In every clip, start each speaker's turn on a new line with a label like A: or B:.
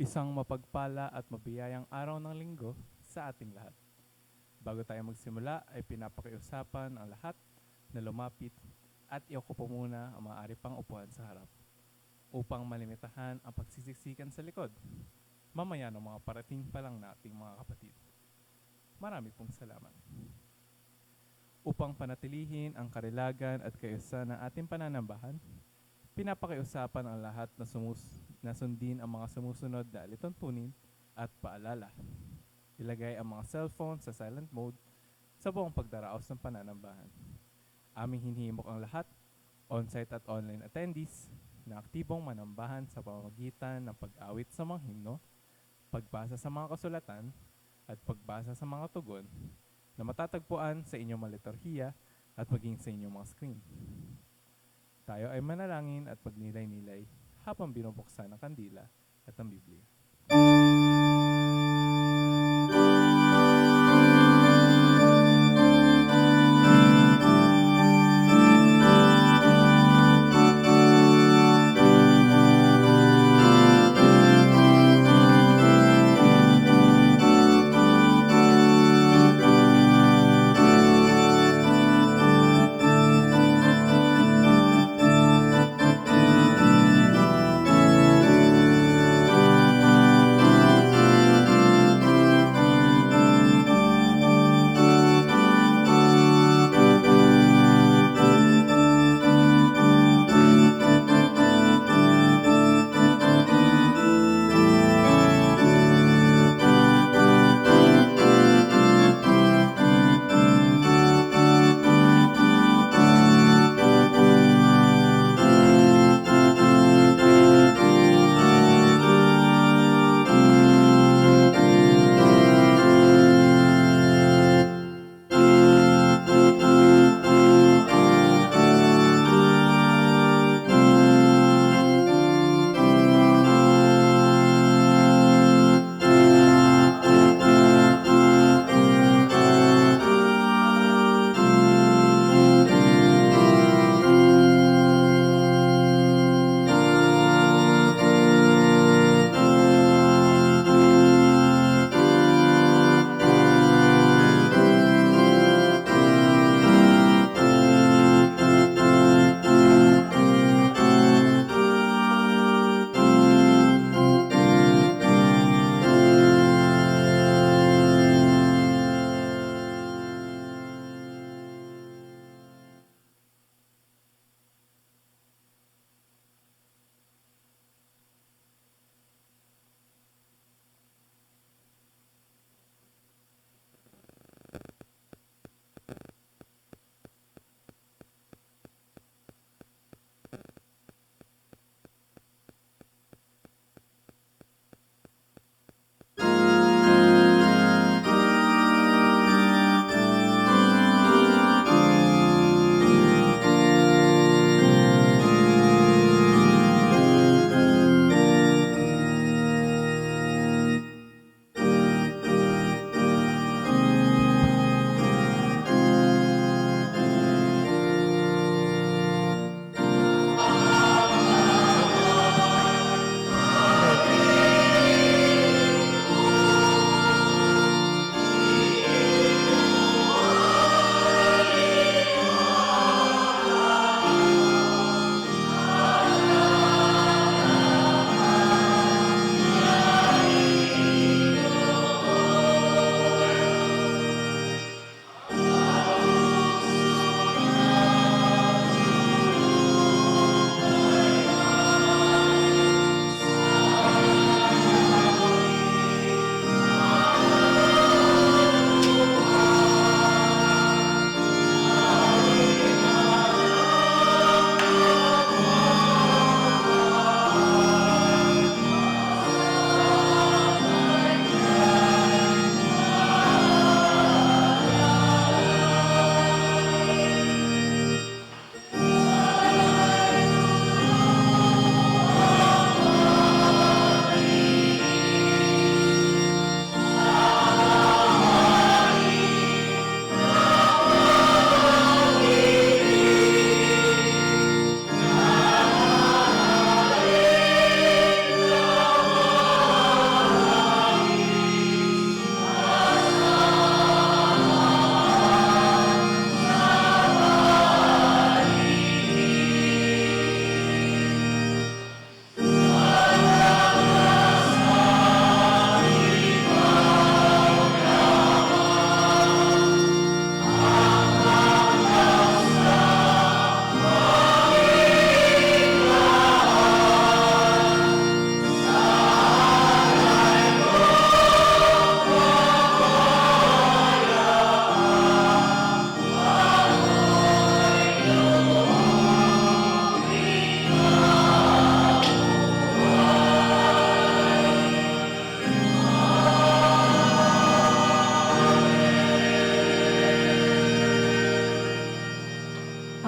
A: Isang mapagpala at mabiyayang araw ng linggo sa ating lahat. Bago tayo magsimula ay pinapakiusapan ang lahat na lumapit at iokupo muna ang maaari pang upuan sa harap upang malimitahan ang pagsisiksikan sa likod. Mamaya ng mga parating pa lang nating mga kapatid. Marami pong salamat. Upang panatilihin ang karilagan at kaayusan ng ating pananambahan, pinapakiusapan ang lahat na sundin ang mga sumusunod na alituntunin at paalala. Ilagay ang mga cellphone sa silent mode sa buong pagdaraos ng pananambahan. Aming hinihimok ang lahat, on-site at online attendees, na aktibong manambahan sa pamamagitan ng pag-awit sa mga himno, pagbasa sa mga kasulatan, at pagbasa sa mga tugon na matatagpuan sa inyong mga liturhiya at maging sa inyong mga screen. Tayo ay manalangin at magnilay-nilay habang binubuksan ang kandila at ang Biblia.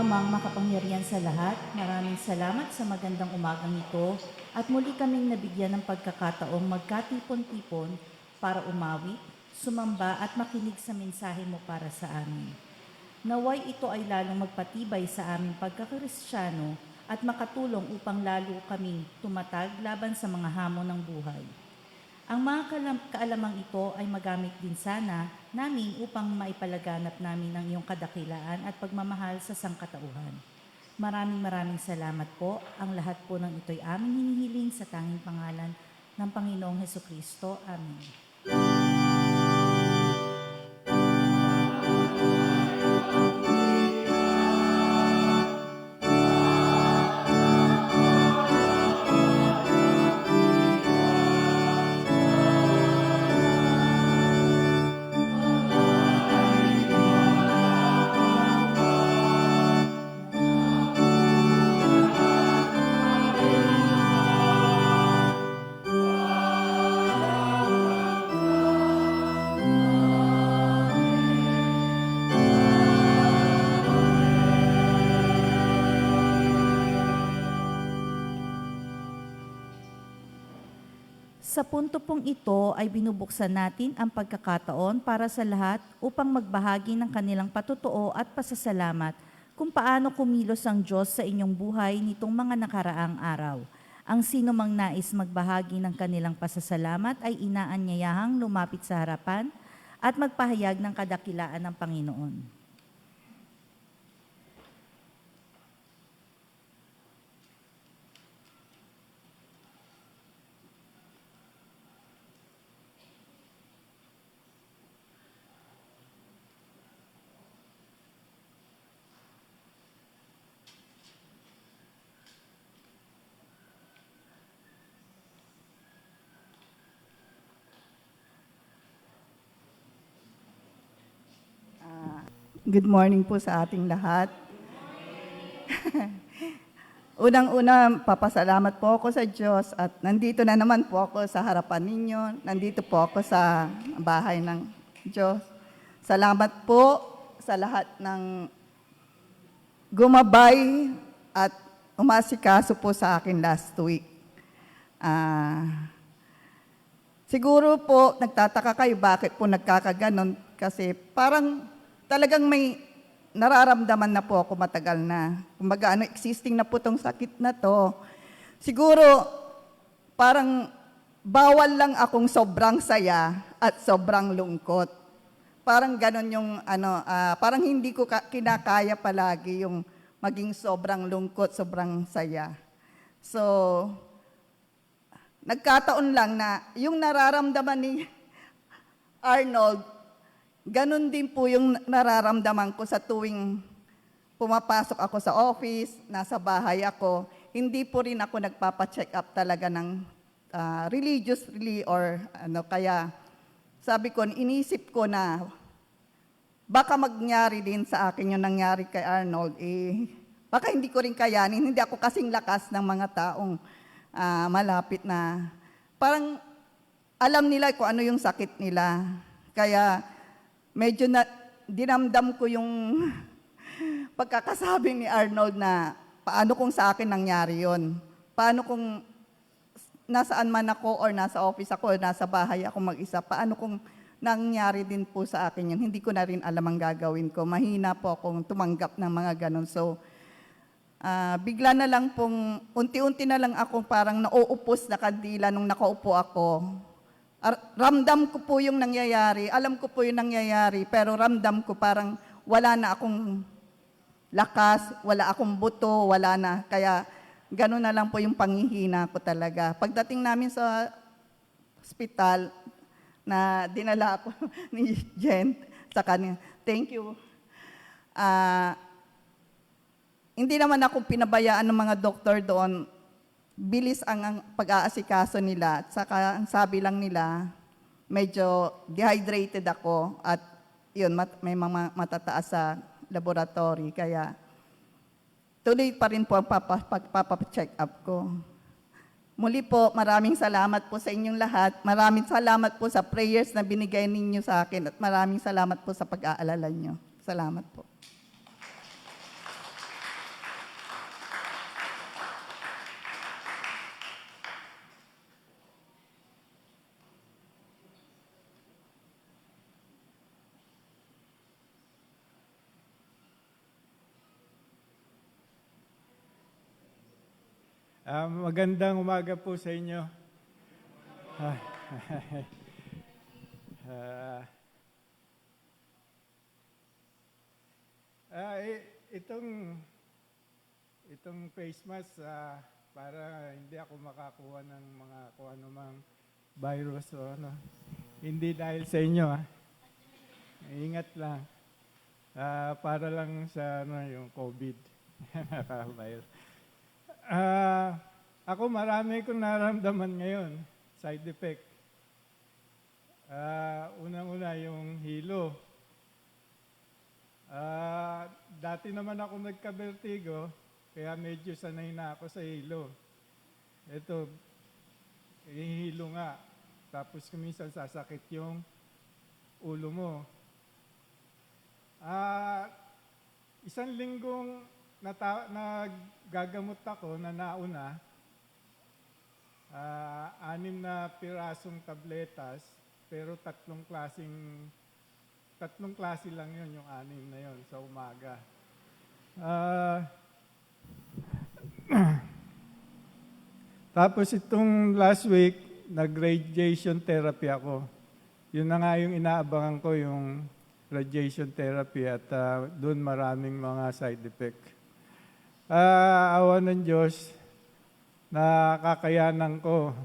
B: Amang makapangyarihan sa lahat, maraming salamat sa magandang umagang ito at muli kaming nabigyan ng pagkakataong magkatipon-tipon para umawi, sumamba at makinig sa mensahe mo para sa amin. Naway ito ay lalong magpatibay sa aming pagkakristyano at makatulong upang lalo kaming tumatag laban sa mga hamon ng buhay. Ang mga kaalamang ito ay magamit din sana namin upang maipalaganap namin ang iyong kadakilaan at pagmamahal sa sangkatauhan. Maraming salamat po. Ang lahat po ng ito'y aming hinihiling sa tanging pangalan ng Panginoong Hesukristo. Amen. Sa punto pong ito ay binubuksan natin ang pagkakataon para sa lahat upang magbahagi ng kanilang patotoo at pasasalamat kung paano kumilos ang Diyos sa inyong buhay nitong mga nakaraang araw. Ang sino mang nais magbahagi ng kanilang pasasalamat ay inaanyayahang lumapit sa harapan at magpahayag ng kadakilaan ng Panginoon.
C: Good morning po sa ating lahat. Unang-una, papasalamat po ako sa Diyos at nandito na naman po ako sa harapan ninyo. Nandito po ako sa bahay ng Diyos. Salamat po sa lahat ng gumabay at umasikaso po sa akin last week. Siguro po, nagtataka kayo bakit po nagkakaganon kasi parang talagang may nararamdaman na po ako matagal na. Kumbaga, existing na po itong sakit na to. Siguro, parang bawal lang akong sobrang saya at sobrang lungkot. Parang ganon yung, parang hindi ko kinakaya palagi yung maging sobrang lungkot, sobrang saya. So, nagkataon lang na yung nararamdaman ni Arnold, ganun din po yung nararamdaman ko sa tuwing pumapasok ako sa office, nasa bahay ako. Hindi po rin ako nagpapa-check up talaga ng religiously or kaya sabi ko, inisip ko na baka mangyari din sa akin yung nangyari kay Arnold. Baka hindi ko rin kayanin, hindi ako kasing lakas ng mga taong malapit na parang alam nila kung ano yung sakit nila. Kaya medyo dinamdam ko yung pagkakasabi ni Arnold na paano kung sa akin nangyari yon. Paano kung nasaan man ako or nasa office ako or nasa bahay ako mag-isa, paano kung nangyari din po sa akin yun. Hindi ko na rin alam ang gagawin ko. Mahina po akong tumanggap ng mga ganun. So, bigla na lang pong, unti-unti na lang ako parang nauupos na kandila nung nakaupo ako. Ramdam ko po yung nangyayari, alam ko po yung nangyayari, pero ramdam ko parang wala na akong lakas, wala akong buto, wala na. Kaya gano'n na lang po yung panghihina ko talaga. Pagdating namin sa hospital, na dinala ako ni Jen sa kanya, thank you. Hindi naman ako pinabayaan ng mga doktor doon. Bilis ang pag-aasikaso nila. At saka ang sabi lang nila, medyo dehydrated ako at yun, may mga matataas sa laboratory. Kaya tuloy pa rin po ang papa-check up ko. Muli po, maraming salamat po sa inyong lahat. Maraming salamat po sa prayers na binigay ninyo sa akin at maraming salamat po sa pag-aalala nyo. Salamat po.
D: Magandang umaga po sa inyo. Ah, ah, itong face mask, para hindi ako makakuha ng mga kung anumang virus o ano. Hindi dahil sa inyo, Ingat lang. Para lang sa yung COVID. Virus. Ako marami kong naramdaman ngayon, side effect. Unang-una yung hilo. Dati naman ako nagka-vertigo, kaya medyo sanay na ako sa hilo. Ito, yung hilo nga. Tapos kuminsan sasakit yung ulo mo. Isang linggong nagagamot ako na nauna, 6 na pirasong tabletas, pero tatlong klase lang yun, yung 6 na yun sa umaga. Tapos itong last week, nag-radiation therapy ako. Yun na nga yung inaabangan ko, yung radiation therapy, at doon maraming mga side effect. Awa ng Diyos, nakakayanan ko.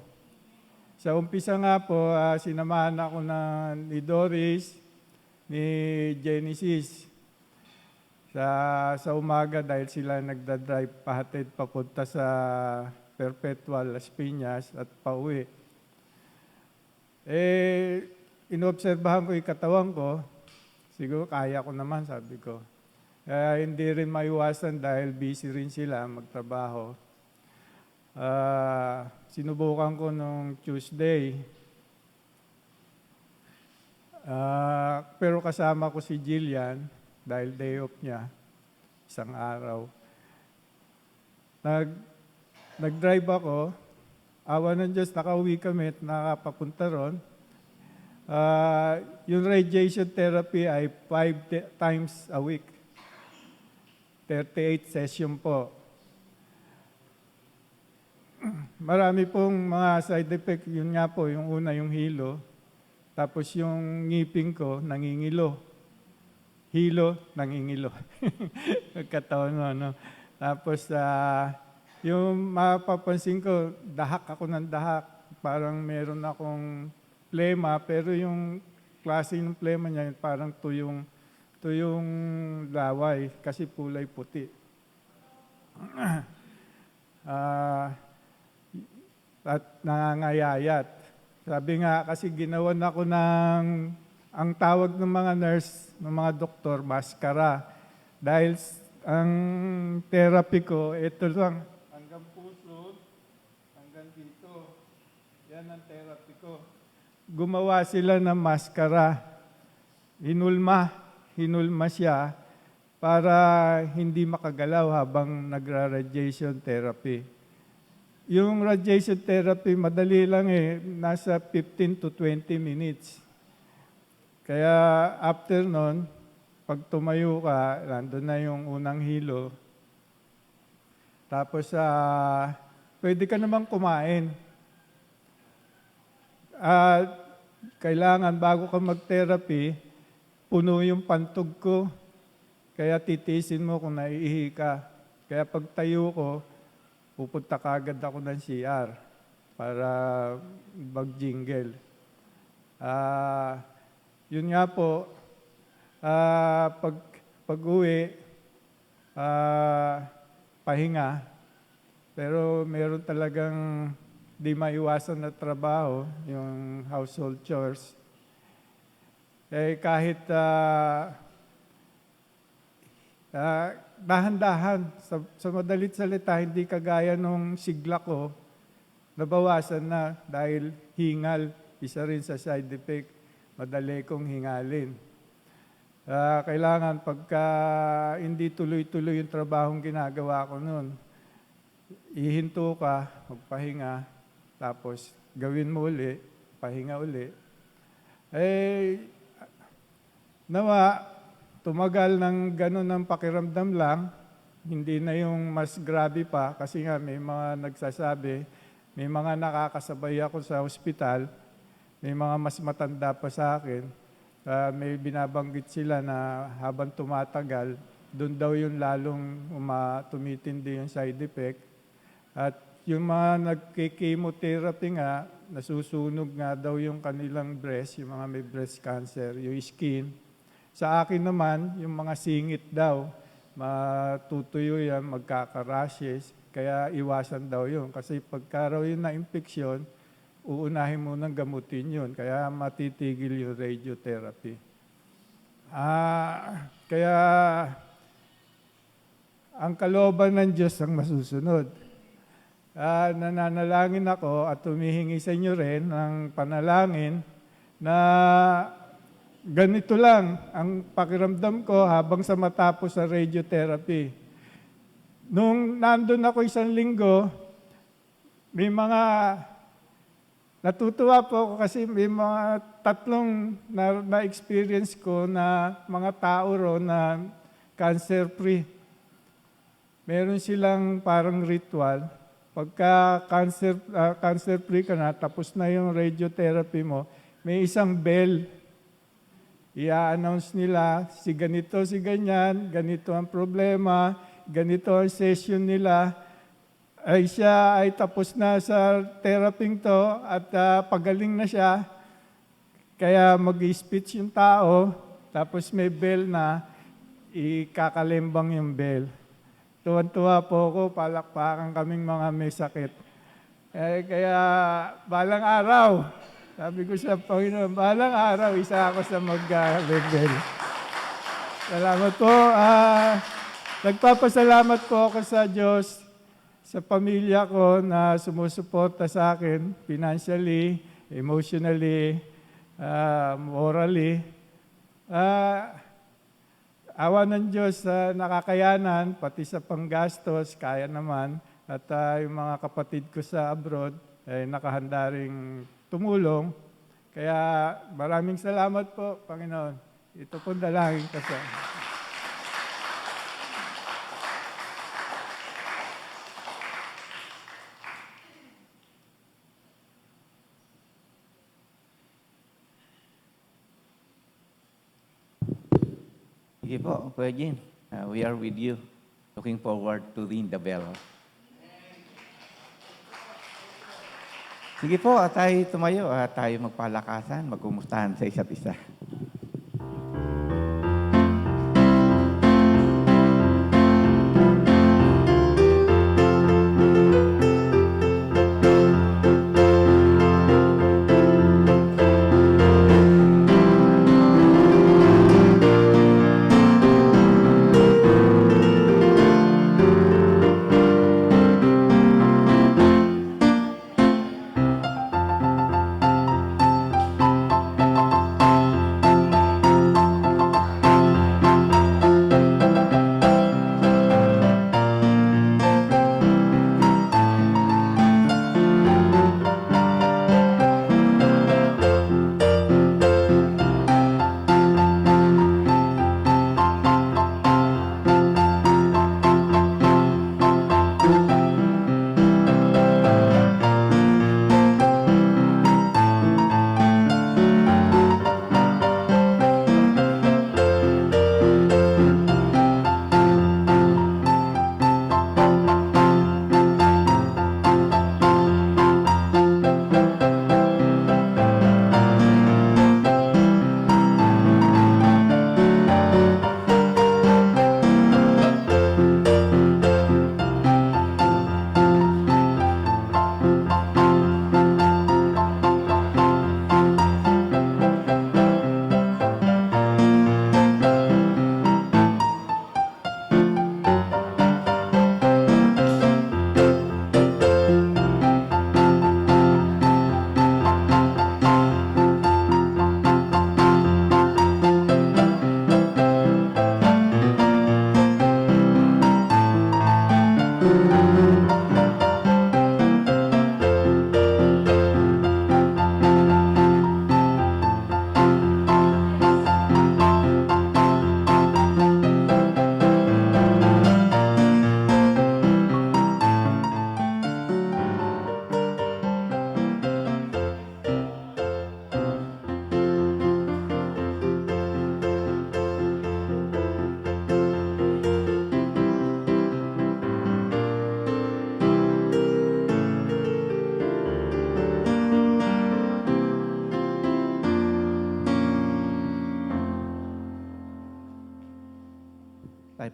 D: Sa umpisa nga po, sinamahan ako ni Doris, ni Genesis sa umaga dahil sila nagdadrive pahatid papunta sa Perpetual, Las Piñas at pauwi. Inobserbahan ko yung katawan ko, siguro kaya ko naman, sabi ko. Hindi rin maiwasan dahil busy rin sila magtrabaho. Sinubukan ko nung Tuesday. Pero kasama ko si Jillian dahil day off niya, isang araw. Nag-drive ako. Awa ng Diyos, nakauwi kami at nakapapunta ron. Yung radiation therapy ay 5 times a week. 38 session po. Marami pong mga side effect. Yun nga po, yung una yung hilo. Tapos yung ngipin ko, nangingilo. Hilo, nangingilo. Katawan mo, no? Tapos yung mapapansin ko, dahak ako ng dahak. Parang meron akong plema, pero yung klase ng plema niya, parang tuyong laway kasi kulay puti. At nangangayayat. Sabi nga, kasi ginawan ako ang tawag ng mga nurse, ng mga doktor, maskara. Dahil ang therapy ko, ito lang, hanggang puso, hanggang dito. Yan ang therapy ko. Gumawa sila ng maskara. Hinulma siya para hindi makagalaw habang nagra-radiation therapy. Yung radiation therapy, madali lang nasa 15 to 20 minutes. Kaya after nun, pag tumayo ka, nandun na yung unang hilo. Tapos pwede ka namang kumain. Kailangan bago ka mag-therapy, puno yung pantog ko. Kaya titisin mo kung naiihi ka. Kaya pag tayo ko, pupunta kagad ako ng CR para mag-jingle. Yun nga po, pag uwi, pahinga. Pero meron talagang di maiwasan na trabaho, yung household chores. Kahit dahan-dahan, sa madalit salita, hindi kagaya nung sigla ko, nabawasan na dahil hingal, isa rin sa side effect, madali kong hingalin. Kailangan pagka hindi tuloy-tuloy yung trabahong ginagawa ko noon, ihinto ka, magpahinga, tapos gawin mo uli, pahinga uli. Nawa, tumagal ng gano'n ng pakiramdam lang, Hindi na yung mas grabe pa kasi nga may mga nagsasabi, may mga nakakasabay ako sa ospital, may mga mas matanda pa sa akin. May binabanggit sila na habang tumatagal, doon daw yung lalong tumitindi yung side effect. At yung mga nagki-chemotherapy nga, nasusunog nga daw yung kanilang breast, yung mga may breast cancer, yung skin. Sa akin naman, yung mga singit daw, matutuyo yan, magkaka-rashes, kaya iwasan daw yun. Kasi pagka raw yun na-infeksyon, uunahin mo nang gamutin yun, kaya matitigil yung radiotherapy. Kaya ang kalooban ng Diyos ang masusunod. Nananalangin ako at humihingi sa inyo rin ng panalangin na ganito lang ang pakiramdam ko habang sa matapos sa radiotherapy. Nung nandun ako 1 linggo, may mga natutuwa po ako kasi may mga 3 na-experience ko na mga tao ro na cancer-free. Meron silang parang ritual. Pagka cancer-free ka na, tapos na yung radiotherapy mo, may isang bell. I-announce nila, si ganito, si ganyan, ganito ang problema, ganito ang session nila. Ay siya ay tapos na sa therapy to at pagaling na siya. Kaya mag-speech yung tao, tapos may bell na, ikakalembang yung bell. Tuwan-tuwa po ako, palakpakan kaming mga may sakit. Kaya balang araw, sabi ko sa Panginoon, balang araw, isa ako sa mag-rebel. Salamat po. Nagpapasalamat po ako sa Diyos, sa pamilya ko na sumusuporta sa akin financially, emotionally, morally. Awa ng Diyos sa nakakayanan, pati sa panggastos, kaya naman. At yung mga kapatid ko sa abroad, ay nakahanda ring tumulong. Kaya maraming salamat po, Panginoon. Ito po dalangin ko sa...
E: Sige po, Kuya Jin. We are with you. Looking forward to ring the bell. Sige po, tayo tumayo at tayo magpalakasan, magkumustahan sa isa't isa.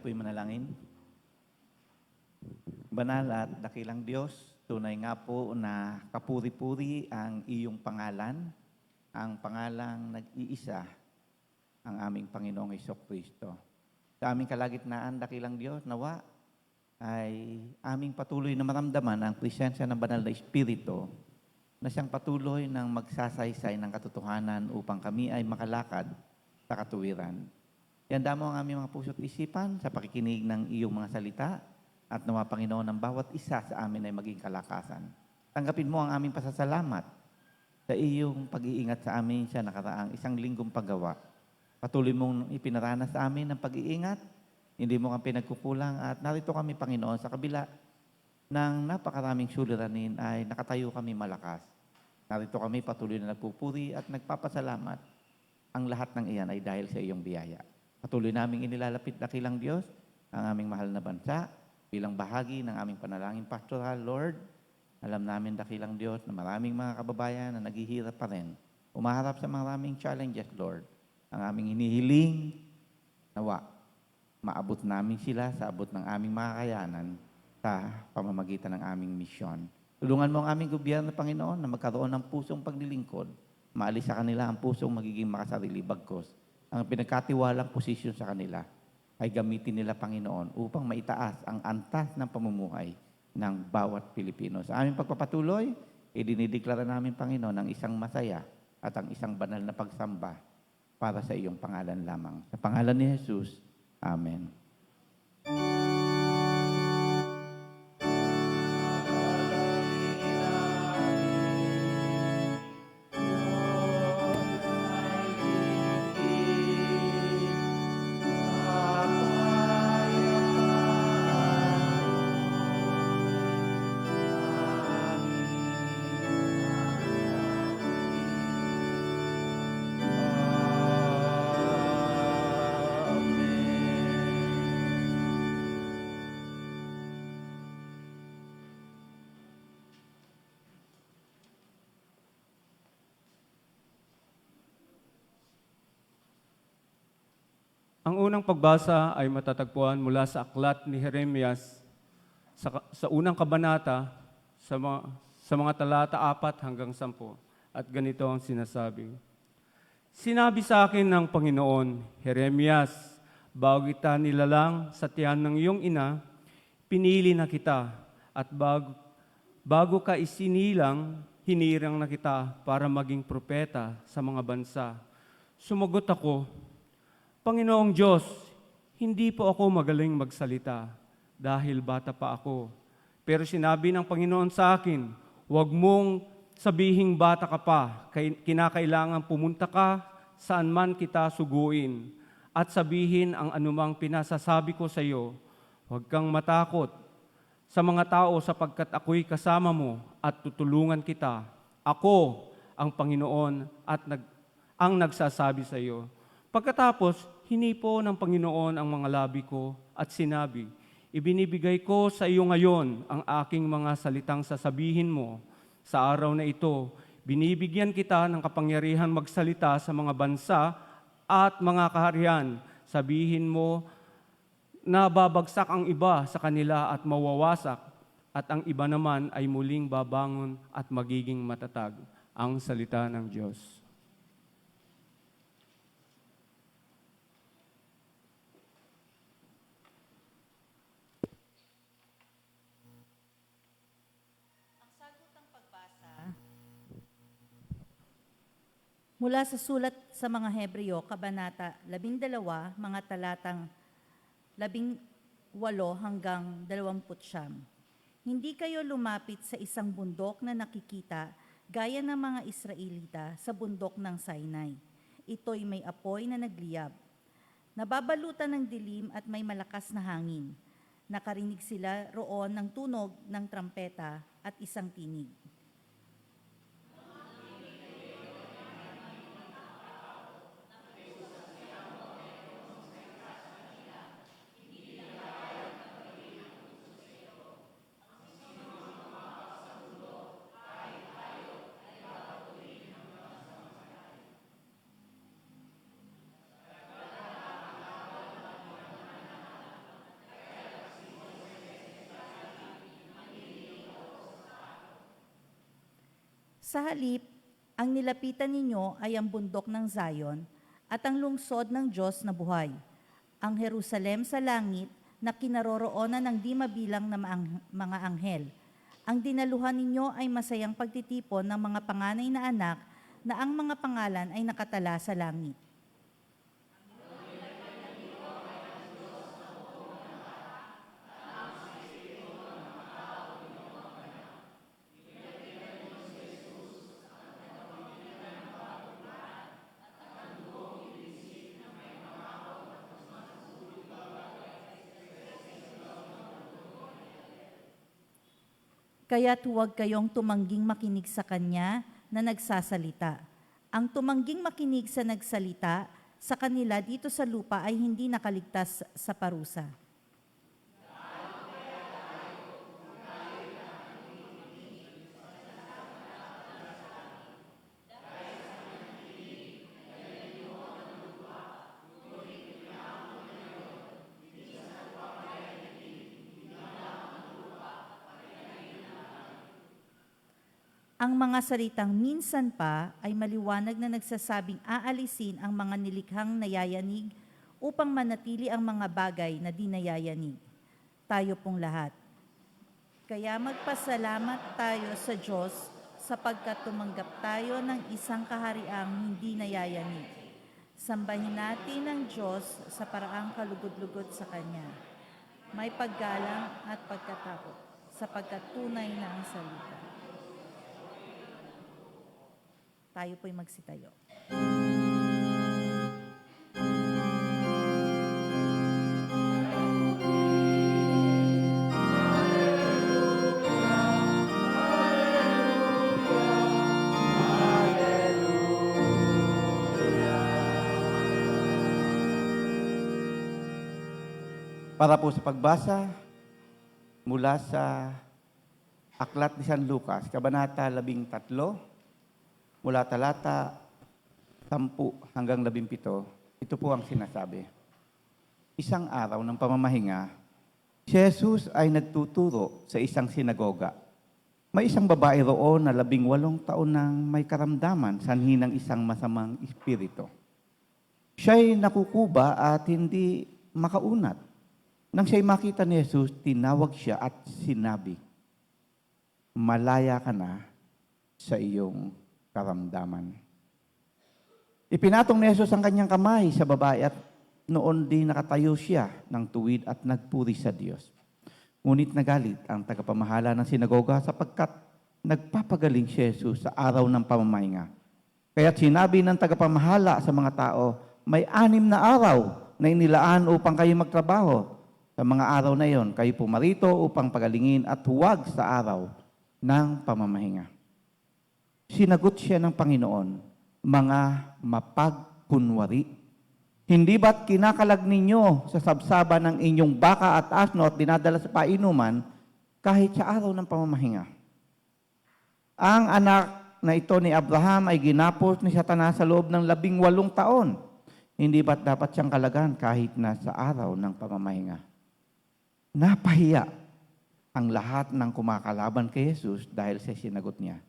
E: po'y manalangin. Banal at dakilang Diyos, tunay nga po na kapuri-puri ang iyong pangalan, ang pangalang nag-iisa, ang aming Panginoong Hesukristo. Sa aming kalagitnaan, dakilang Diyos, nawa ay aming patuloy na maramdaman ang presensya ng banal na Espiritu na siyang patuloy ng magsasaysay ng katotohanan upang kami ay makalakad sa katuwiran. Ihanda mo ang aming mga puso't isipan sa pakikinig ng iyong mga salita at nawa, Panginoon, ng bawat isa sa amin ay maging kalakasan. Tanggapin mo ang aming pasasalamat sa iyong pag-iingat sa amin sa nakaraang isang linggong paggawa. Patuloy mong ipinaranas sa amin ang pag-iingat, hindi mo kami pinagkukulang at narito kami, Panginoon, sa kabila ng napakaraming suliranin ay nakatayo kami malakas. Narito kami patuloy na nagpupuri at nagpapasalamat. Ang lahat ng iyan ay dahil sa iyong biyaya. Patuloy naming inilalapit dakilang Diyos ang aming mahal na bansa bilang bahagi ng aming panalangin pastoral. Lord, alam namin dakilang Diyos na maraming mga kababayan na naghihirap pa rin. Umaharap sa maraming challenges, Lord. Ang aming hinihiling, nawa, maabot namin sila sa abot ng aming mga kayanan sa pamamagitan ng aming misyon. Tulungan mo ang aming gobyerno, Panginoon, na magkaroon ng pusong paglilingkod. Maalis sa kanila ang pusong magiging makasarili bagkos. Ang pinagkatiwalang posisyon sa kanila ay gamitin nila, Panginoon, upang maitaas ang antas ng pamumuhay ng bawat Pilipino. Sa aming pagpapatuloy, idinideklara namin, Panginoon, ang isang masaya at ang isang banal na pagsamba para sa iyong pangalan lamang. Sa pangalan ni Jesus, Amen.
A: Ang unang pagbasa ay matatagpuan mula sa aklat ni Jeremias sa unang kabanata sa mga talata 4 hanggang 10. At ganito ang sinasabi. Sinabi sa akin ng Panginoon, Jeremias, bago kita nilalang sa tiyan ng iyong ina, pinili na kita at bago ka isinilang, hinirang na kita para maging propeta sa mga bansa. Sumagot ako, Panginoong Diyos, hindi po ako magaling magsalita dahil bata pa ako. Pero sinabi ng Panginoon sa akin, huwag mong sabihing bata ka pa, kinakailangan pumunta ka saan man kita suguin at sabihin ang anumang pinasasabi ko sa iyo. Huwag kang matakot sa mga tao sapagkat ako'y kasama mo at tutulungan kita. Ako ang Panginoon at ang nagsasabi sa iyo. Pagkatapos, hinipo ng Panginoon ang mga labi ko at sinabi, ibinibigay ko sa iyo ngayon ang aking mga salitang sasabihin mo. Sa araw na ito, binibigyan kita ng kapangyarihan magsalita sa mga bansa at mga kaharian. Sabihin mo na babagsak ang iba sa kanila at mawawasak, at ang iba naman ay muling babangon at magiging matatag. Ang salita ng Diyos.
B: Mula sa sulat sa mga Hebreo, Kabanata 12, mga talatang 18 hanggang 29. Hindi kayo lumapit sa isang bundok na nakikita gaya ng mga Israelita sa bundok ng Sinai. Ito'y may apoy na nagliyab. Nababalutan ng dilim at may malakas na hangin. Nakarinig sila roon ng tunog ng trampeta at isang tinig. Sa halip, ang nilapitan ninyo ay ang bundok ng Zion at ang lungsod ng Diyos na buhay, ang Jerusalem sa langit na kinaroroonan ng di mabilang na mga anghel. Ang dinaluhan ninyo ay masayang pagtitipon ng mga panganay na anak na ang mga pangalan ay nakatala sa langit. Kaya't huwag kayong tumangging makinig sa Kanya na nagsasalita. Ang tumangging makinig sa nagsalita sa kanila dito sa lupa ay hindi nakaligtas sa parusa. Ang mga salitang minsan pa ay maliwanag na nagsasabing aalisin ang mga nilikhang nayayanig upang manatili ang mga bagay na di nayayanig. Tayo pong lahat. Kaya magpasalamat tayo sa Diyos sapagkat tumanggap tayo ng isang kahariang hindi nayayanig. Sambahin natin ang Diyos sa paraang kalugod-lugod sa Kanya. May paggalang at pagkatakot sapagkat tunay na ang salita. Tayo po'y magsitayo.
E: Para po sa pagbasa mula sa Aklat ni San Lucas, Kabanata 13, mula talata 10 hanggang 17, ito po ang sinasabi. Isang araw ng pamamahinga, si Jesus ay nagtuturo sa isang sinagoga. May isang babae roon na 18 taon nang may karamdaman sanhi ng isang masamang espiritu. Siya'y nakukuba at hindi makaunat. Nang siya'y makita ni Jesus, tinawag siya at sinabi, "Malaya ka na sa iyong karamdaman." Ipinatong ni Jesus ang kanyang kamay sa babae at noon din nakatayo siya ng tuwid at nagpuri sa Diyos. Ngunit nagalit ang tagapamahala ng sinagoga sapagkat nagpapagaling si Jesus sa araw ng pamamahinga. Kaya't sinabi ng tagapamahala sa mga tao, "May 6 na araw na inilaan upang kayo magtrabaho. Sa mga araw na iyon, kayo pumarito upang pagalingin at huwag sa araw ng pamamahinga." Sinagot siya ng Panginoon, "Mga mapagkunwari, hindi ba't kinakalag ninyo sa sabsaba ng inyong baka at asno at dinadala sa painuman kahit sa araw ng pamamahinga? Ang anak na ito ni Abraham ay ginapos ni Satanas sa loob ng 18 taon. Hindi ba't dapat siyang kalagan kahit na sa araw ng pamamahinga?" Napahiya ang lahat ng kumakalaban kay Jesus dahil sa sinagot niya.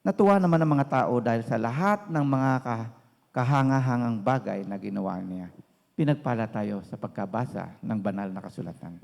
E: Natuwa naman ang mga tao dahil sa lahat ng mga kahangahangang bagay na ginawa niya. Pinagpala tayo sa pagkabasa ng banal na kasulatan.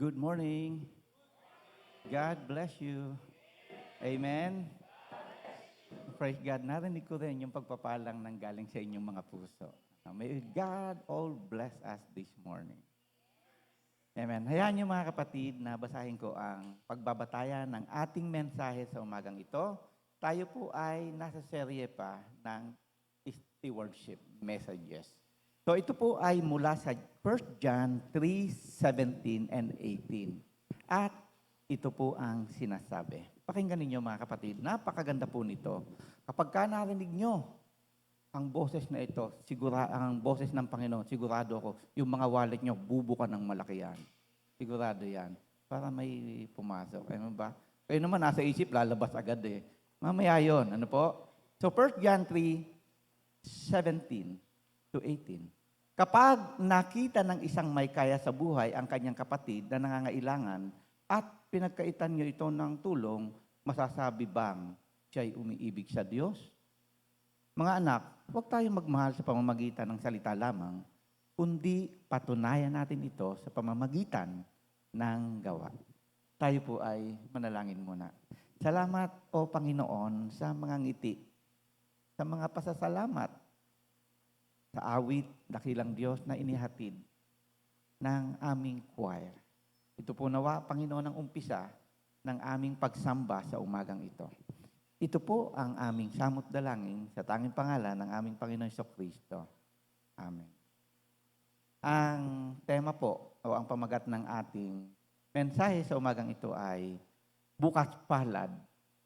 E: Good morning. God bless you. Amen. Praise God. Narinig ko rin yung pagpapalang ng galing sa inyong mga puso. May God all bless us this morning. Amen. Hayaan niyo mga kapatid na basahin ko ang pagbabatayan ng ating mensahe sa umagang ito. Tayo po ay nasa serye pa ng stewardship messages. So ito po ay mula sa 1 John 3:17 and 18. At ito po ang sinasabi. Pakinggan ninyo mga kapatid, napakaganda po nito. Kapag ka narinig nyo ang boses na ito, ang boses ng Panginoon, sigurado ako, yung mga wallet nyo, bubuka ng malaki yan. Sigurado yan. Para may pumasok. Ano ba? Kayo naman nasa isip, lalabas agad eh. Mamaya yun. Ano po? So 1 John 3:17 to 18. Kapag nakita ng isang may kaya sa buhay ang kanyang kapatid na nangangailangan at pinagkaitan niyo ito ng tulong, masasabi bang siya'y umiibig sa Diyos? Mga anak, huwag tayong magmahal sa pamamagitan ng salita lamang, kundi patunayan natin ito sa pamamagitan ng gawa. Tayo po ay manalangin muna. Salamat, O Panginoon, sa mga ngiti, sa mga pasasalamat, sa awit, dakilang Diyos na inihatid ng aming choir. Ito po nawa, Panginoon, ang umpisa ng aming pagsamba sa umagang ito. Ito po ang aming samot dalangin sa tanging pangalan ng aming Panginoon Jesucristo. Amen. Ang tema po o ang pamagat ng ating mensahe sa umagang ito ay bukas palad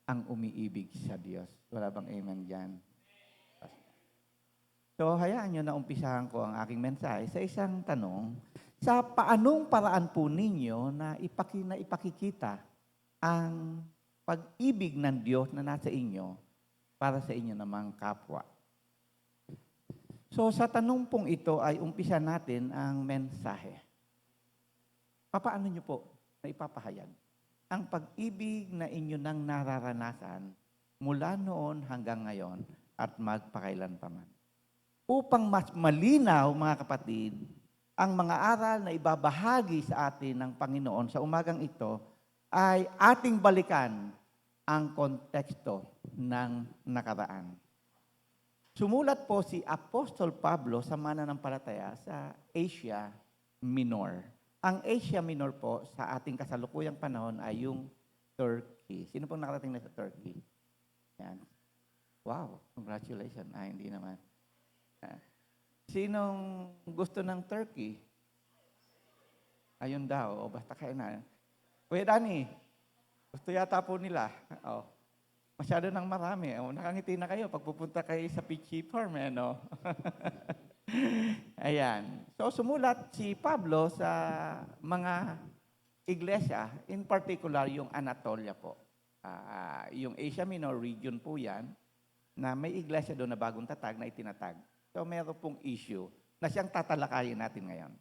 E: ang umiibig sa Diyos. Wala bang amen dyan? So, hayaan nyo na umpisahan ko ang aking mensahe sa isang tanong, sa paanong paraan po ninyo na ipakikita ang pag-ibig ng Diyos na nasa inyo para sa inyo namang kapwa. So, sa tanong pong ito ay umpisa natin ang mensahe. Paano nyo po na ipapahayag ang pag-ibig na inyo nang nararanasan mula noon hanggang ngayon at magpakailanpaman? Upang mas malinaw, mga kapatid, ang mga aral na ibabahagi sa atin ng Panginoon sa umagang ito, ay ating balikan ang konteksto ng nakaraan. Sumulat po si Apostol Pablo sa mananampalataya sa Asia Minor. Ang Asia Minor po sa ating kasalukuyang panahon ay yung Turkey. Sino pong nakarating na sa Turkey? Yan. Wow, congratulations. Hindi naman. Sinong gusto ng turkey? Ayun daw, o basta kayo na. Kuya Danny, gusto yata po nila. Oh, masyado nang marami. Oh, nakangiti na kayo pag pupunta kayo sa Peachy Farm, no? Ayan. So, sumulat si Pablo sa mga iglesia, in particular yung Anatolia po. Yung Asia Minor region po yan, na may iglesia doon na bagong tatag na itinatag. So, meron pong issue na siyang tatalakayin natin ngayon.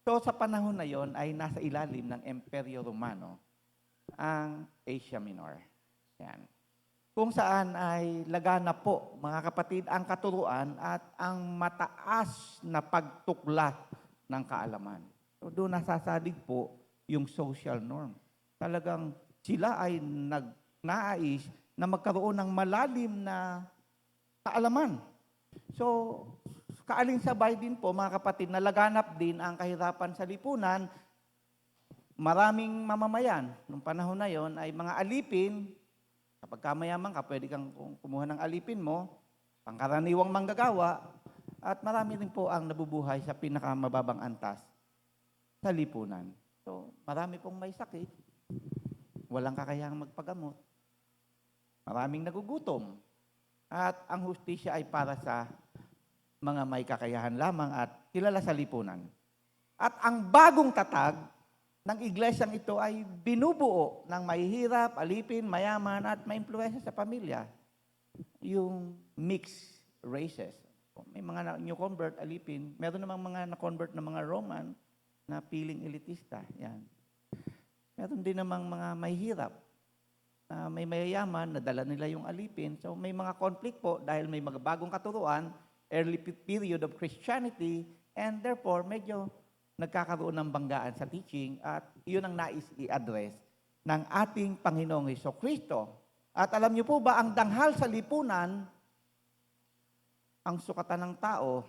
E: So, sa panahon na yon ay nasa ilalim ng Imperyo Romano ang Asia Minor. Yan. Kung saan ay lagana po, mga kapatid, ang katuruan at ang mataas na pagtuklas ng kaalaman. So, doon nasasalig po yung social norm. Talagang sila ay nais na magkaroon ng malalim na kaalaman. So, kaalinsabay din po, mga kapatid, nalaganap din ang kahirapan sa lipunan. Maraming mamamayan, nung panahon na yon ay mga alipin. Kapag kamayaman ka, pwede kang kumuha ng alipin mo, pangkaraniwang manggagawa, at marami rin po ang nabubuhay sa pinakamababang antas sa lipunan. So, marami pong may sakit, walang kakayahang magpagamot, maraming nagugutom, at ang hustisya ay para sa mga may kakayahan lamang at kilala sa lipunan. At ang bagong tatag ng iglesyang ito ay binubuo ng mahihirap, alipin, mayaman at may impluwensya sa pamilya. Yung mixed races. May mga new convert, alipin. Meron namang mga na-convert na mga Roman na piling elitista. Yan. Meron din namang mga mahihirap. May mayayaman, nadala nila yung alipin. So may mga conflict po dahil may mga bagong katuruan, early period of Christianity, and therefore medyo nagkakaroon ng banggaan sa teaching at iyon ang nais i-address ng ating Panginoong Hesukristo. At alam niyo po ba, ang danghal sa lipunan, ang sukatan ng tao,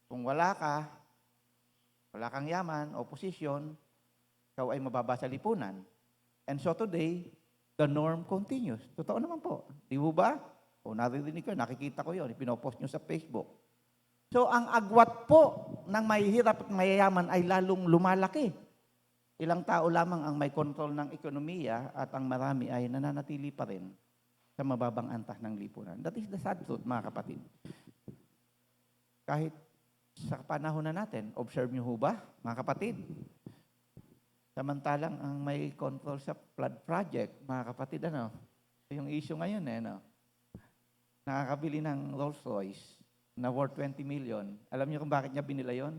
E: kung wala kang yaman o posisyon, ikaw ay mababa sa lipunan. And so today, the norm continues. Totoo naman po. Di ba ba? O naririnig ko, nakikita ko yun, ipinopost nyo sa Facebook. So ang agwat po ng mahihirap at mayayaman ay lalong lumalaki. Ilang tao lamang ang may kontrol ng ekonomiya at ang marami ay nananatili pa rin sa mababang antas ng lipunan. That is the sad truth, mga kapatid. Kahit sa panahon na natin, observe nyo ho ba, mga kapatid? Samantalang ang may control sa flood project, mga kapatid, yung issue ngayon, nakakabili ng Rolls Royce na worth 20 million. Alam niyo kung bakit niya binila yon?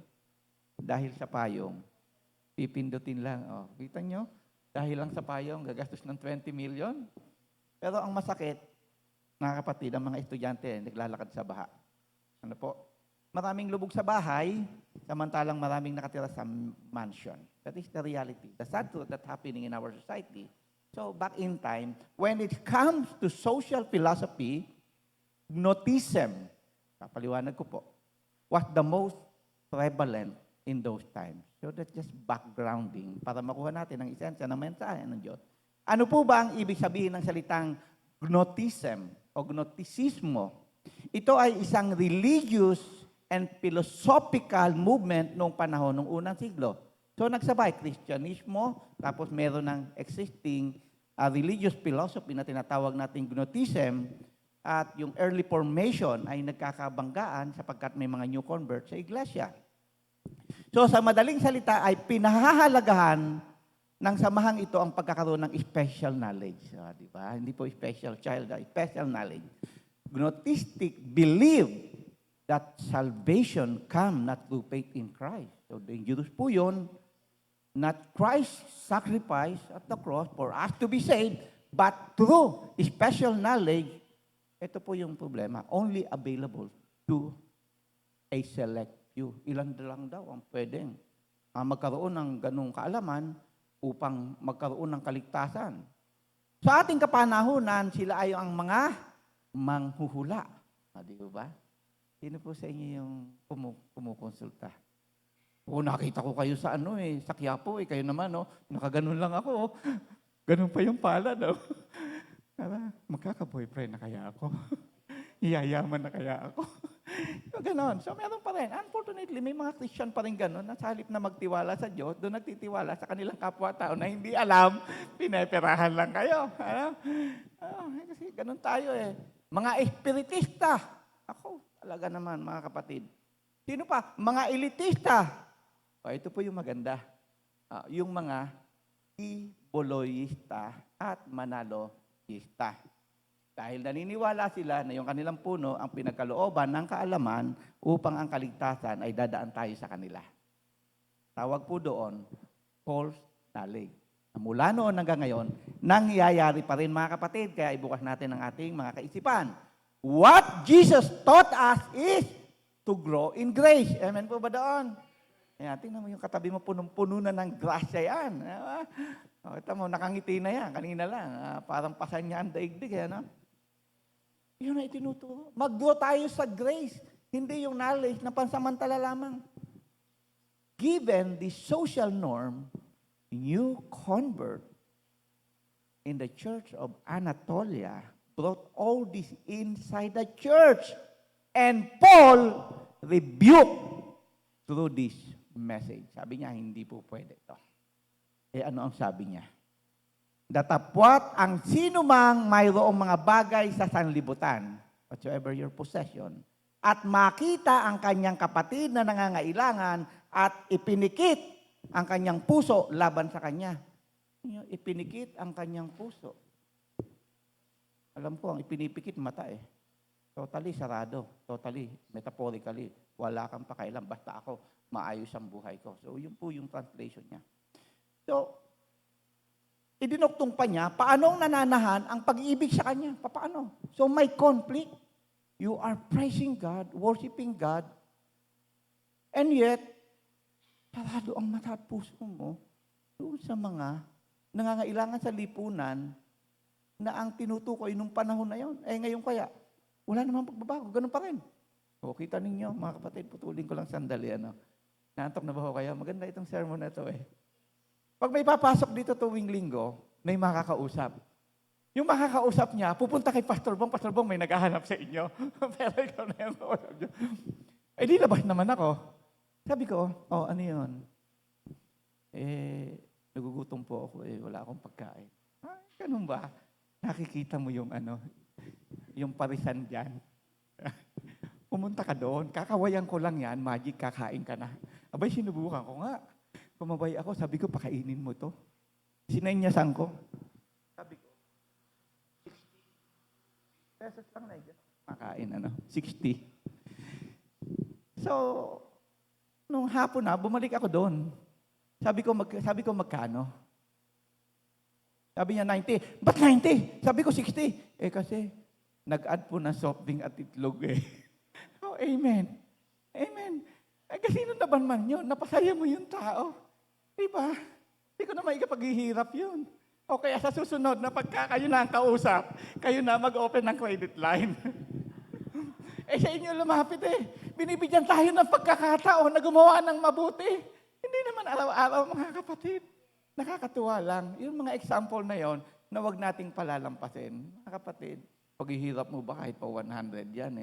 E: Dahil sa payong. Pipindutin lang. Kita niyo? Dahil lang sa payong, gagastos ng 20 million. Pero ang masakit, mga kapatid, ang mga estudyante, naglalakad sa baha. Ano po? Maraming lubog sa bahay, samantalang maraming nakatira sa mansion. That is the reality. The sad truth that's happening in our society. So, back in time, when it comes to social philosophy, Gnosticism, papaliwanag ko po, was the most prevalent in those times. So that's just backgrounding para makuha natin ang esensya ng mensahe ng Diyos. Ano po ba ang ibig sabihin ng salitang Gnosticism o Gnostisismo? Ito ay isang religious and philosophical movement noong panahon ng unang siglo. So nagsabay, Kristyanismo, tapos meron ng existing religious philosophy na tinatawag nating Gnosticism, at yung early formation ay nagkakabanggaan sapagkat may mga new converts sa iglesia. So sa madaling salita ay pinahahalagahan ng samahang ito ang pagkakaroon ng special knowledge. Di ba? Hindi po special child, special knowledge. Gnostic believe that salvation come not through faith in Christ. So dangerous po yun. Not Christ's sacrifice at the cross for us to be saved, but through special knowledge. Ito po yung problema. Only available to a select few. Ilan lang daw ang pwedeng magkaroon ng ganung kaalaman upang magkaroon ng kaligtasan. Sa ating kapanahunan, sila ay ang mga manghuhula. Di ba? Sino po sa inyo yung kumukonsulta? Nakita ko kayo sa sa Quiapo, kayo naman, nakaganon lang ako. Ganun pa yung pala, magkaka-boyfriend na kaya ako? Iyayaman na kaya ako? Ganon. So, meron pa rin. Unfortunately, may mga Christian pa rin ganon na sa halip na magtiwala sa Diyos, doon nagtitiwala sa kanilang kapwa-tao na hindi alam, pineperahan lang kayo. Kasi ganon tayo Mga espiritista. Ako, talaga naman, mga kapatid. Sino pa? Mga elitista. Ito po yung maganda. Yung mga iboloyista at manalo dahil naniniwala sila na yung kanilang puno ang pinagkalooban ng kaalaman upang ang kaligtasan ay dadaan tayo sa kanila. Tawag po doon, false knowledge. Mula noon hanggang ngayon, nangyayari pa rin, mga kapatid, kaya ibukas natin ang ating mga kaisipan. What Jesus taught us is to grow in grace. Amen po ba doon? Tingnan mo yung katabi mo, punong-puno na ng grasya yan. Ito mo, nakangiti na yan. Kanina lang. Parang pasan niya ang daigdig. Yun na itinuturo. Mag-grow tayo sa grace. Hindi yung knowledge na pansamantala lamang. Given the social norm, new convert in the church of Anatolia brought all this inside the church. And Paul rebuked through this message. Sabi niya, hindi po pwede ito. Ano ang sabi niya? Datapwat ang sinumang mayroong mga bagay sa sanlibutan, whatsoever your possession, at makita ang kanyang kapatid na nangangailangan at ipinikit ang kanyang puso laban sa kanya. Ipinikit ang kanyang puso. Alam ko, ang ipinipikit mata Totally sarado. Totally, metaphorically. Wala kang pakailan. Basta ako, maayos ang buhay ko. So, yun po yung translation niya. So, idinuktong pa niya, paanong nananahan ang pag-ibig sa kanya? Paano? So, may conflict. You are praising God, worshiping God, and yet, sarado ang mata at puso mo doon sa mga nangangailangan sa lipunan na ang tinutukoy nung panahon na yon. Ngayon kaya, wala namang pagbabago. Ganun pa rin. O, kita ninyo, mga kapatid, putulin ko lang sandali. Naantok na ba ho kayo? Maganda itong sermon na ito eh. Pag may papasok dito tuwing linggo, may makakausap. Yung makakausap niya, pupunta kay Pastor Bong, may naghahanap sa inyo. Pero ikaw na yung kausap niyo. Di labas naman ako. Sabi ko, ano yun? Nagugutom po ako wala akong pagkain. Ganun ba? Nakikita mo yung yung parisan dyan. Pumunta ka doon, kakawayan ko lang yan, magic, kakain ka na. Abay, sinubukan ko nga. Kumabay ako, sabi ko, pakainin mo to. Sinenyasan ko. Sabi ko, 60 pesos lang na yun. Makain, 60. So, nung hapon na, bumalik ako doon. Sabi ko, magkano? Sabi niya, 90. Ba't 90? Sabi ko, 60. Kasi, nag-add po ng soft drink at itlog amen. Amen. Kasi naman man yun, napasaya mo yung tao. Diba? Hindi ko na maipaghihirap yun. O kaya sa susunod na pagka kayo na ang kausap, kayo na mag-open ng credit line. Sa inyo lumapit Binibigyan tayo ng pagkakataon na gumawa ng mabuti. Hindi naman araw-araw, mga kapatid. Nakakatuwa lang. Yung mga example na yon na wag nating palalampasin. Mga kapatid, paghihirap mo ba kahit pa 100 yan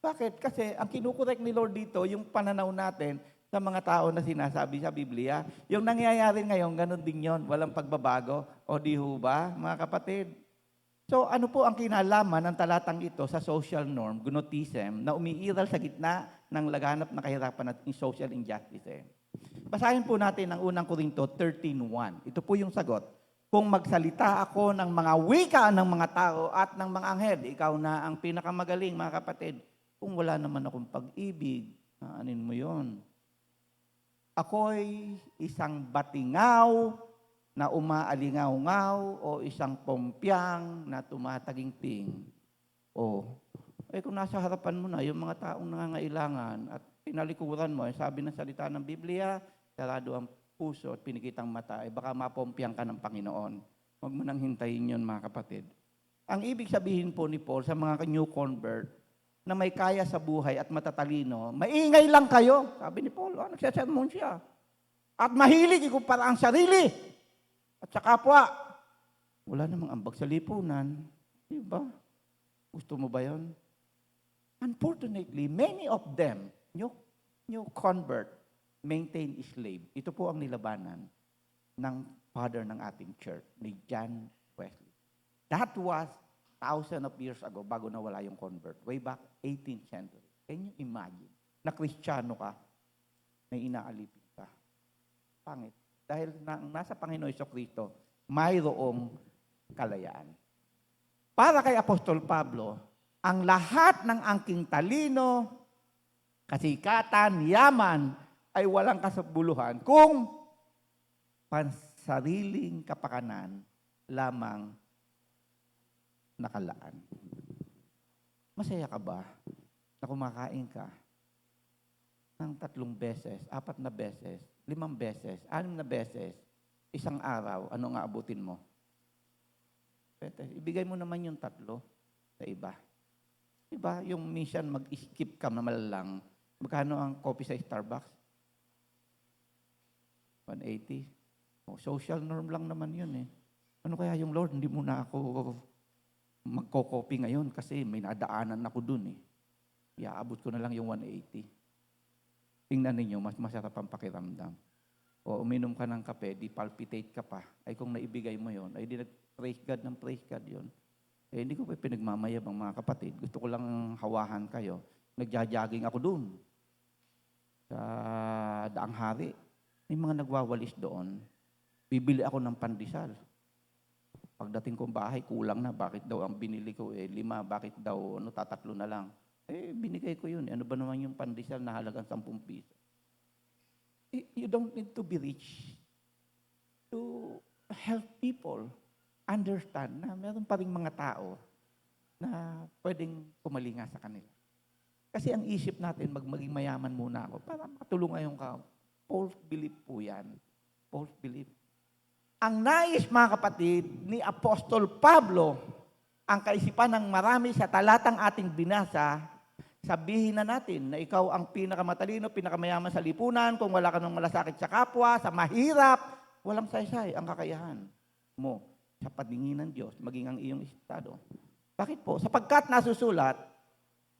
E: Bakit? Kasi ang kinukorek ni Lord dito, yung pananaw natin sa mga tao na sinasabi sa Biblia, yung nangyayari ngayon, ganun din yon, walang pagbabago. O di ho ba, mga kapatid? So ano po ang kinalaman ng talatang ito sa social norm, gnotism, na umiiral sa gitna ng laganap na kahirapan at social injustice? Basahin po natin ang unang Korinto 13:1. Ito po yung sagot. Kung magsalita ako ng mga wika ng mga tao at ng mga anghel, ikaw na ang pinakamagaling, mga kapatid. Kung wala naman akong pag-ibig, anin mo yon? Ako'y isang batingaw na umaalingaw-ngaw o isang pompyang na tumatagingting. Kung nasa harapan mo na yung mga taong nangangailangan at pinalikuran mo, sabi ng salita ng Biblia, sarado ang puso at pinikitang mata, baka mapompyang ka ng Panginoon. Huwag mo nang hintayin yun, mga kapatid. Ang ibig sabihin po ni Paul sa mga new convert, na may kaya sa buhay at matatalino, maingay lang kayo. Sabi ni Paul, nagsasermon siya. At mahilig ikumpara ang sarili. At sa kapwa, wala namang ambag sa lipunan. Diba? Gusto mo ba yun? Unfortunately, many of them, new convert, maintain slave. Ito po ang nilabanan ng father ng ating church, ni John Wesley. That was thousands of years ago, bago nawala yung convert. Way back 18th century. Can you imagine? Na Kristiyano ka, may inaalipin ka. Pangit. Dahil nasa Panginoon Jesucristo, mayroong kalayaan. Para kay Apostol Pablo, ang lahat ng angking talino, kasikatan, yaman, ay walang kasabuluhan kung pansariling kapakanan lamang nakalaan. Masaya ka ba na kumakain ka ng 3 beses, 4 na beses, 5 beses, 6 na beses, isang araw, ano nga abutin mo? Ibigay mo naman yung 3 sa iba. Diba? Yung minsan mag-skip ka na malalang, magkano ang coffee sa Starbucks? 180. Social norm lang naman yun Ano kaya yung Lord, hindi mo na ako magko-copy ngayon kasi may nadaanan ako dun Iaabot ko na lang yung 180. Tingnan ninyo, mas masarap ang pakiramdam. O uminom ka ng kape, di palpitate ka pa. Ay kung naibigay mo yon, ay di nag-praise God ng praise God yon. Hindi ko pa pinagmamayabang, mga kapatid. Gusto ko lang hawahan kayo. Nagja-jogging ako dun. Sa Daang Hari. May mga nagwawalis doon. Bibili ako ng pandesal. Pagdating kong bahay, kulang na. Bakit daw ang binili ko 5? Bakit daw tatatlo na lang? Binigay ko yun. Ano ba naman yung pandesal na halagang 10 piso? You don't need to be rich to help people understand na meron pa rin mga tao na pwedeng pumalinga sa kanila. Kasi ang isip natin, maging mayaman muna ako para makatulong ngayong False belief po yan. False belief. Ang nais, mga kapatid, ni Apostol Pablo, ang kaisipan ng marami sa talatang ating binasa, sabihin na natin na ikaw ang pinakamatalino, pinakamayaman sa lipunan, kung wala ka ng malasakit sa kapwa, sa mahirap, walang saysay ang kakayahan mo sa paningin ng Diyos, maging ang iyong estado. Bakit po? Sapagkat nasusulat,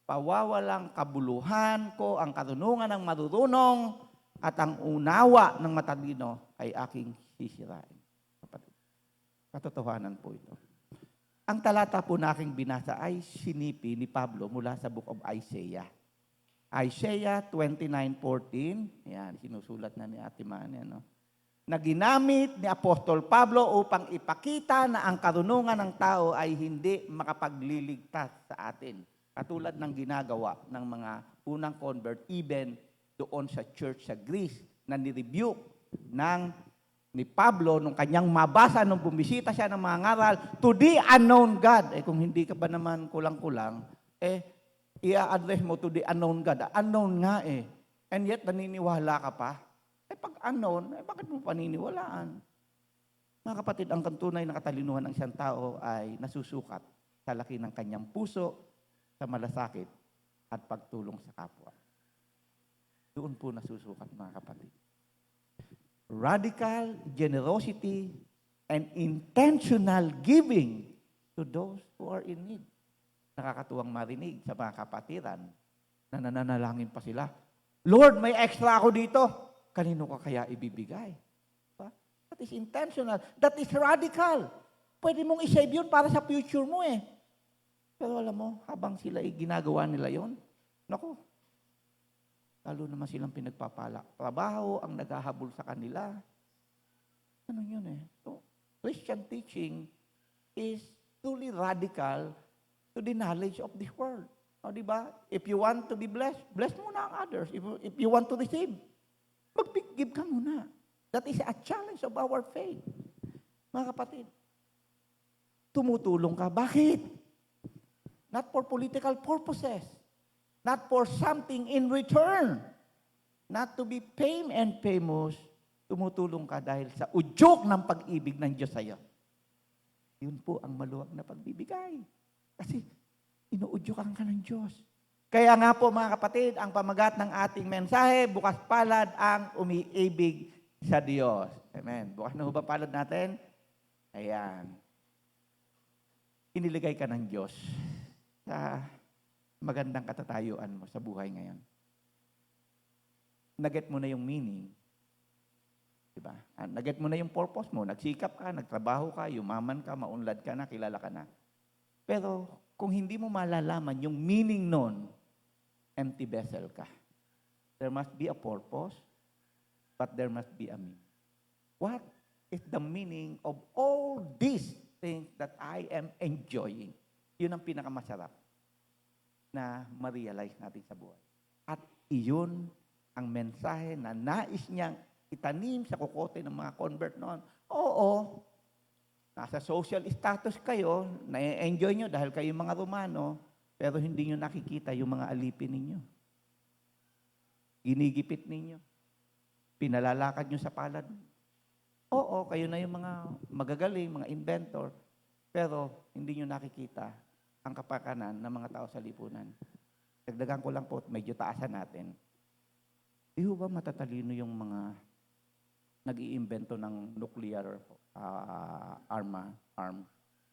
E: pawawalang kabuluhan ko ang karunungan ng marurunong at ang unawa ng matalino ay aking sisirain. Kapatid, katotohanan po ito. Ang talata po na aking binasa ay sinipi ni Pablo mula sa Book of Isaiah. Isaiah 29:14, yan, sinusulat na ni Ate Manny, na ginamit ni Apostol Pablo upang ipakita na ang karunungan ng tao ay hindi makapagliligtas sa atin. Katulad ng ginagawa ng mga unang convert, even doon sa church sa Greece, na nirebuke ni Pablo nung kanyang mabasa nung bumisita siya ng mga ngaral to the unknown God. Kung hindi ka ba naman kulang-kulang, i-address mo to the unknown God. Unknown nga And yet, naniniwala ka pa. Pag unknown, bakit mo paniniwalaan? Mga kapatid, ang tunay na katalinuhan ng isang tao ay nasusukat sa laki ng kanyang puso, sa malasakit, at pagtulong sa kapwa. Doon po nasusukat, mga kapatid. Radical generosity and intentional giving to those who are in need. Nakakatuwang marinig sa mga kapatiran na nananalangin pa sila. Lord, may extra ako dito. Kanino ka kaya ibibigay? Diba? That is intentional. That is radical. Pwede mong isave yun para sa future mo Pero alam mo, habang sila ginagawa nila yon, naku, lalo naman silang pinagpapala. Trabaho ang naghahabol sa kanila. Ano yun So, Christian teaching is truly radical to the knowledge of this world. Diba? If you want to be blessed, bless muna ang others. If you want to receive, mag-give ka muna. That is a challenge of our faith. Mga kapatid, tumutulong ka. Bakit? Not for political purposes. Not for something in return. Not to be fame and famous. Tumutulong ka dahil sa udyok ng pag-ibig ng Diyos sa iyo. Yun po ang maluwag na pagbibigay. Kasi inuudyokan ka ng Diyos. Kaya nga po mga kapatid, ang pamagat ng ating mensahe, bukas palad ang umiibig sa Diyos. Amen. Bukas na ho ba palad natin? Ayan. Iniligay ka ng Diyos sa magandang katatayuan mo sa buhay ngayon. Naget mo na yung meaning. Diba? Naget mo na yung purpose mo. Nagsikap ka, nagtrabaho ka, yumaman ka, maunlad ka na, kilala ka na. Pero kung hindi mo malalaman yung meaning nun, empty vessel ka. There must be a purpose, but there must be a meaning. What is the meaning of all these things that I am enjoying? Yun ang pinakamasarap na ma-realize natin sa buhay. At iyon ang mensahe na nais niyang itanim sa kukote ng mga convert noon. Oo, nasa social status kayo, na-enjoy nyo dahil kayo mga Romano, pero hindi nyo nakikita yung mga alipin ninyo. Ginigipit ninyo. Pinalalakad nyo sa palad. Oo, kayo na yung mga magagaling, mga inventor, pero hindi nyo nakikita ang kapakanan ng mga tao sa lipunan. Dagdagan ko lang po, medyo taasan natin. Di ba matatalino yung mga nag-iimbento ng nuclear arm?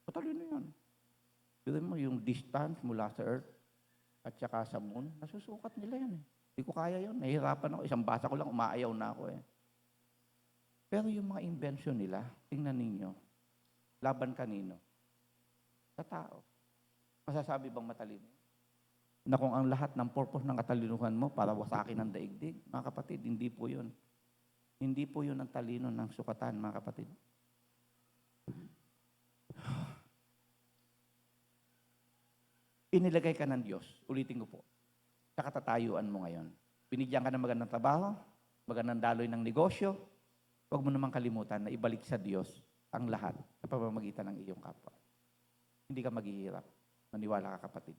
E: Matalino yun. Pero mo yung distance mula sa Earth at saka sa Moon, nasusukat nila yan Hindi ko kaya yun. Nahihirapan ako. Isang basa ko lang, umaayaw na ako Pero yung mga invention nila, tingnan ninyo, laban kanino? Sa tao. Masasabi bang matalino? Na kung ang lahat ng purpose ng katalinuhan mo para wasakin ang daigdig, mga kapatid, hindi po yun. Hindi po yun ang talino ng sukatan, mga kapatid. Inilagay ka ng Diyos, ulitin ko po, sa katatayuan mo ngayon. Binigyan ka ng magandang trabaho, magandang daloy ng negosyo, huwag mo namang kalimutan na ibalik sa Diyos ang lahat sa pamamagitan ng iyong kapwa. Hindi ka maghihirap. Maniwala ka, kapatid.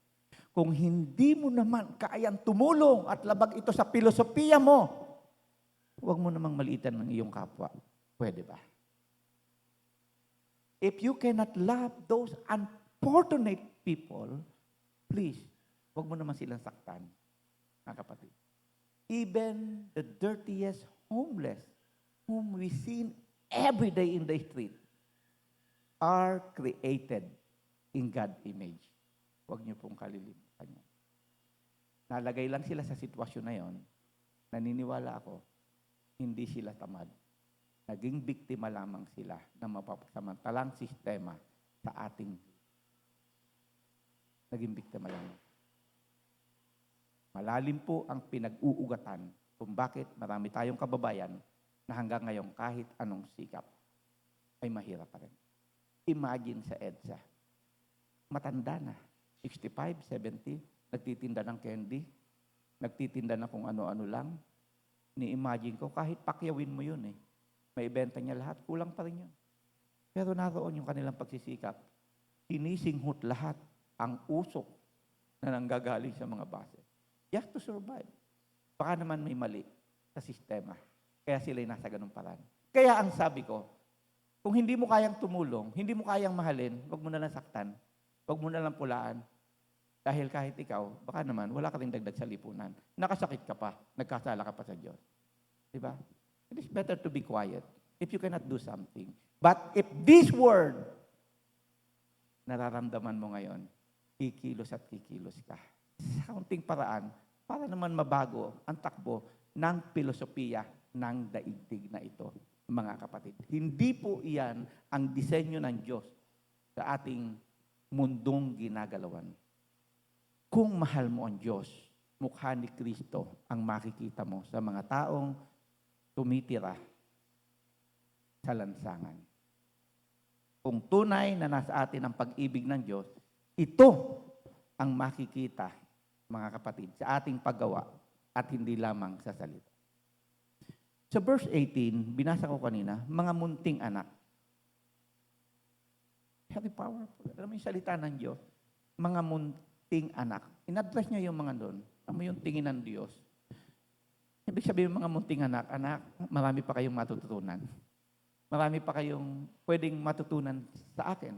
E: Kung hindi mo naman kayang tumulong at labag ito sa filosofiya mo, huwag mo namang maliitan ng iyong kapwa. Pwede ba? If you cannot love those unfortunate people, please, huwag mo naman silang saktan, mga kapatid. Even the dirtiest homeless whom we see every day in the street are created in God's image. Huwag niyo pong kalilimutan yan. Nalagay lang sila sa sitwasyon na yon, naniniwala ako, hindi sila tamad. Naging biktima lamang sila ng mapapasamantalang sistema sa ating naging biktima lamang. Malalim po ang pinag-uugatan kung bakit marami tayong kababayan na hanggang ngayon kahit anong sikap ay mahirap pa rin. Imagine sa EDSA. Matanda na. 65, 70, nagtitinda ng candy, nagtitinda na kung ano-ano lang. Ni-imagine ko, kahit pakyawin mo yun may ibenta niya lahat, kulang pa rin yun. Pero naroon yung kanilang pagsisikap. Sinisinghot lahat ang usok na nanggagaling sa mga base. You have to survive. Baka naman may mali sa sistema. Kaya sila'y nasa ganung paraan. Kaya ang sabi ko, kung hindi mo kayang tumulong, hindi mo kayang mahalin, wag mo na lang saktan, wag mo na lang pulaan. Dahil kahit ikaw, baka naman, wala ka rin dagdag sa lipunan. Nakasakit ka pa, nagkasala ka pa sa Diyos. Diba? It is better to be quiet if you cannot do something. But if this word, nararamdaman mo ngayon, kikilos at kikilos ka. Sa kaunting paraan, para naman mabago ang takbo ng filosofiya ng daigdig na ito, mga kapatid. Hindi po iyan ang disenyo ng Diyos sa ating mundong ginagalawan. Kung mahal mo ang Diyos, mukha ni Kristo ang makikita mo sa mga taong tumitira sa lansangan. Kung tunay na nasa atin ang pag-ibig ng Diyos, ito ang makikita, mga kapatid, sa ating paggawa at hindi lamang sa salita. Sa verse 18, binasa ko kanina, mga munting anak. Very powerful. Alam mo yung salita ng Diyos, mga munting anak. In-address niya yung mga doon. Alam mo yung tingin ng Diyos. Ibig sabihin mga munting anak, marami pa kayong matututunan. Marami pa kayong pwedeng matutunan sa akin.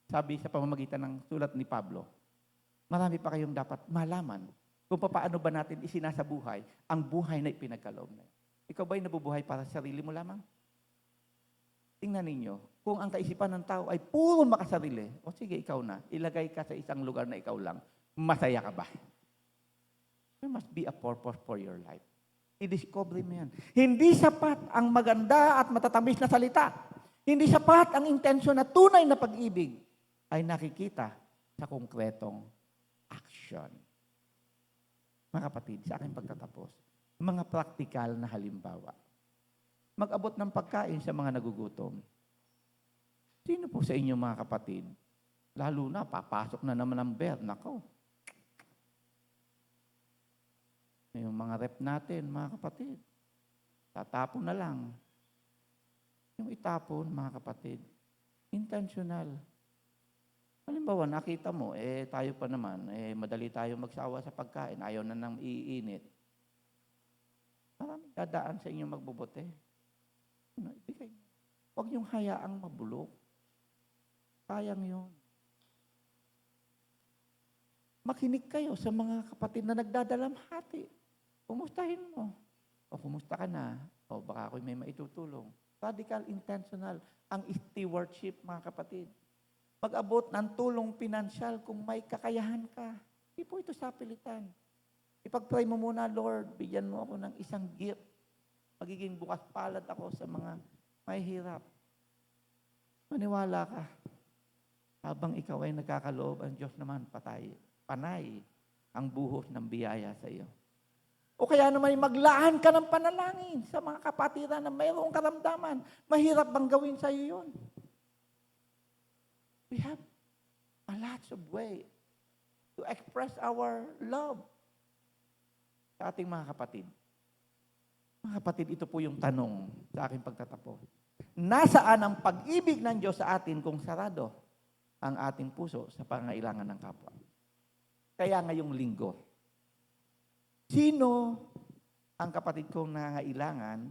E: Sabi sa pamamagitan ng sulat ni Pablo, marami pa kayong dapat malaman kung paano ba natin isinasabuhay ang buhay na ipinagkaloob na. Ikaw ba'y nabubuhay para sa sarili mo lamang? Tingnan ninyo, kung ang kaisipan ng tao ay puro makasarili, o sige, ikaw na, ilagay ka sa isang lugar na ikaw lang, masaya ka ba? There must be a purpose for your life. I-discover mo yan. Hindi sapat ang maganda at matatamis na salita. Hindi sapat ang intensyon na tunay na pag-ibig ay nakikita sa konkretong action. Mga kapatid, sa aking pagtatapos, mga praktikal na halimbawa. Mag-abot ng pagkain sa mga nagugutom. Sino po sa inyo mga kapatid? Lalo na, papasok na naman ang bear. Nako. Yung mga rep natin, mga kapatid, tatapon na lang. Yung itapon, mga kapatid, intentional. Halimbawa, nakita mo, tayo pa naman, madali tayo magsawa sa pagkain, ayaw na nang iinit. Maraming dadaan sa inyong magbubuti. Ibigay. Huwag yung hayaang mabulok. Sayang yun. Makinig kayo sa mga kapatid na nagdadalamhati. Kumustahin mo. O kumusta ka na? O baka ako'y may maitutulong. Radical, intentional. Ang stewardship, mga kapatid. Mag-abot ng tulong pinansyal kung may kakayahan ka. Hindi po ito sa pilitan. Ipag-pray mo muna, Lord, bigyan mo ako ng isang gift. Magiging bukas palad ako sa mga may hirap. Maniwala ka. Habang ikaw ay nagkakaloob, ang Diyos naman panay ang buhos ng biyaya sa iyo. O kaya naman maglaan ka ng panalangin sa mga kapatiran na mayroong karamdaman. Mahirap bang gawin sa iyo yun? We have a lot of way to express our love sa ating mga kapatid. Mga kapatid, ito po yung tanong sa aking pagtatapos. Nasaan ang pag-ibig ng Diyos sa atin kung sarado ang ating puso sa pangailangan ng kapwa? Kaya ngayong linggo, sino ang kapatid kong nangangailangan,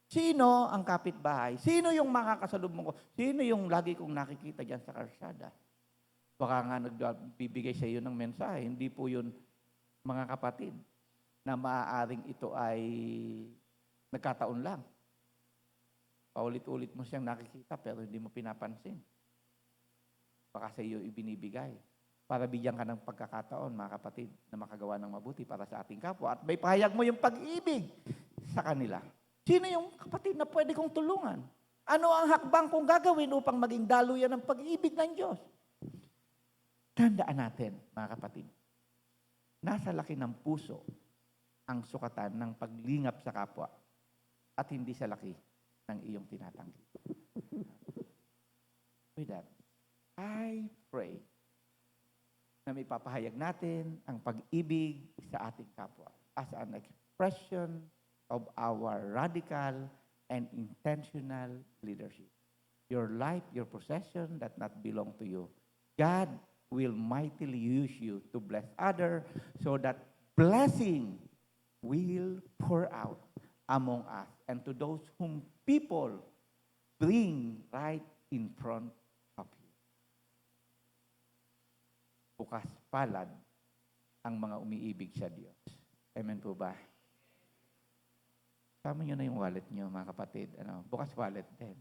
E: sino ang kapitbahay? Sino yung makakasalubong ko? Sino yung lagi kong nakikita dyan sa karsada? Baka nga nagbibigay sa iyo ng mensahe. Hindi po yun, mga kapatid, na maaaring ito ay nagkataon lang. Paulit-ulit mo siyang nakikita pero hindi mo pinapansin. Baka sa iyo ibinibigay para bigyan ka ng pagkakataon, mga kapatid, na makagawa ng mabuti para sa ating kapwa. At may pahayag mo yung pag-ibig sa kanila. Sino yung kapatid na pwede kong tulungan? Ano ang hakbang kong gagawin upang maging daluyan ng pag-ibig ng Diyos? Tandaan natin, mga kapatid, nasa laki ng puso ang sukatan ng paglingap sa kapwa at hindi sa laki ng iyong tinatanggi. With that, I pray na may papahayag natin ang pag-ibig sa ating kapwa as an expression of our radical and intentional leadership. Your life, your possession that not belong to you. God will mightily use you to bless others so that blessing will pour out among us and to those whom people bring right in front of you. Bukas palad ang mga umiibig sa Diyos. Amen po ba? Tama nyo na yung wallet nyo, mga kapatid. Bukas wallet din.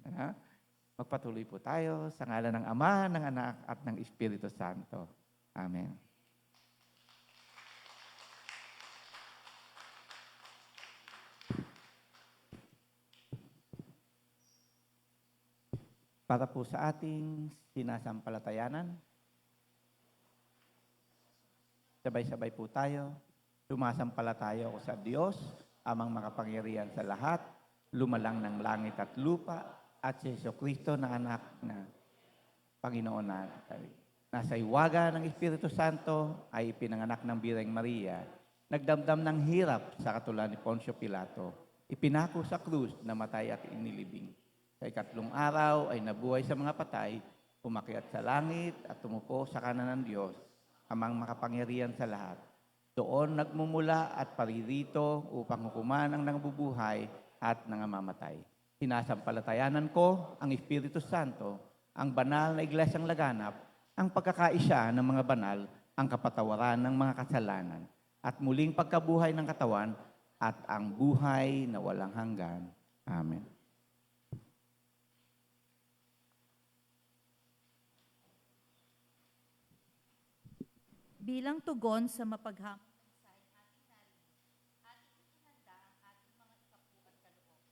E: Magpatuloy po tayo sa ngalan ng Ama, ng Anak, at ng Espiritu Santo. Amen. Para po sa ating sinasampalatayanan, sabay-sabay po tayo. Sumasampalataya ako sa Diyos, amang makapangyarihan sa lahat, lumalang ng langit at lupa, at si Jesucristo na anak na Panginoon natin. Nasa iwaga ng Espiritu Santo ay pinanganak ng Birheng Maria, nagdamdam ng hirap sa katulad ni Poncio Pilato, ipinako sa krus, namatay at inilibing. Sa ikatlong araw ay nabuhay sa mga patay, umakyat sa langit at tumupo sa kanan ng Diyos, amang makapangyarihan sa lahat. Doon nagmumula at paririto upang hukuman ang nangabubuhay at nangamamatay. Sinasampalatayanan ko ang Espiritu Santo, ang banal na iglesyang laganap, ang pagkakaisa ng mga banal, ang kapatawaran ng mga kasalanan, at muling pagkabuhay ng katawan, at ang buhay na walang hanggan. Amen.
B: Bilang tugon sa mapaghamong mensaheng ating narinig, ating itinanda ang ating mga ikapu at kaloob.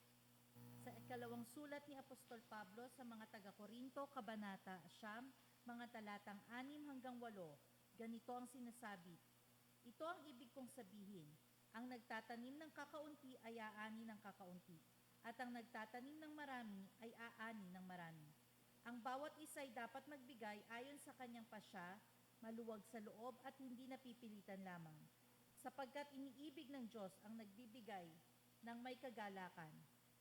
B: Sa ikalawang sulat ni Apostol Pablo sa mga taga-Korinto, Kabanata 9, mga talatang 6 hanggang 8, ganito ang sinasabi. Ito ang ibig kong sabihin, ang nagtatanim ng kakaunti ay aani ng kakaunti, at ang nagtatanim ng marami ay aani ng marami. Ang bawat isa ay dapat magbigay ayon sa kanyang pasya, maluwag sa loob at hindi napipilitan lamang. Sapagkat iniibig ng Diyos ang nagbibigay ng may kagalakan.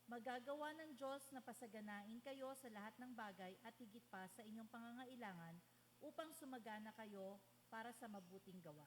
B: Magagawa ng Diyos na pasaganain kayo sa lahat ng bagay at higit pa sa inyong pangangailangan upang sumagana kayo para sa mabuting gawa.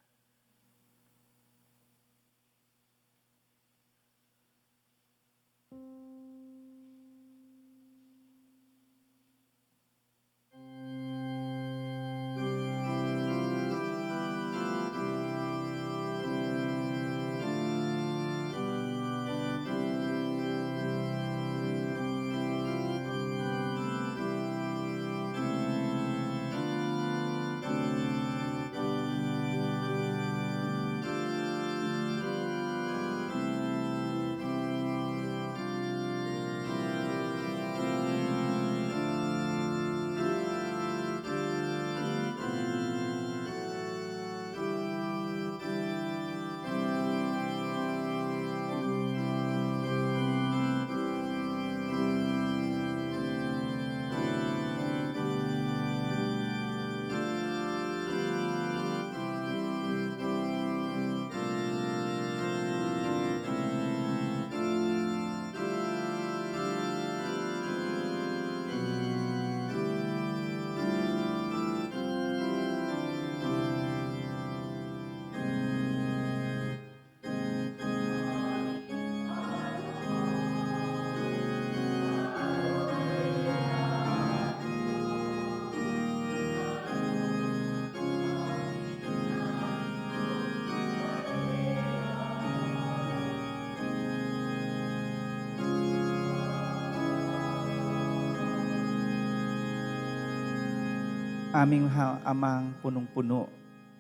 E: Aming amang punong-puno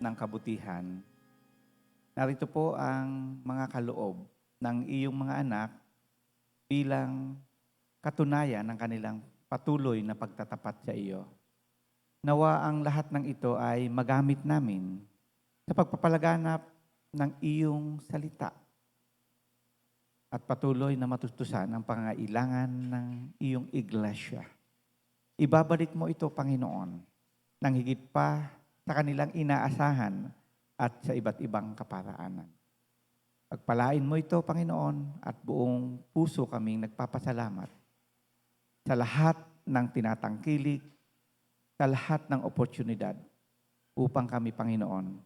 E: ng kabutihan, narito po ang mga kaloob ng iyong mga anak bilang katunayan ng kanilang patuloy na pagtatapat sa iyo. Nawa ang lahat ng ito ay magamit namin sa pagpapalaganap ng iyong salita at patuloy na matustusan ang pangangailangan ng iyong iglesia. Ibabalik mo ito, Panginoon, ng higit pa sa kanilang inaasahan at sa iba't ibang kaparaanan. Pagpalain mo ito, Panginoon, at buong puso kaming nagpapasalamat sa lahat ng tinatangkilik, sa lahat ng oportunidad upang kami, Panginoon,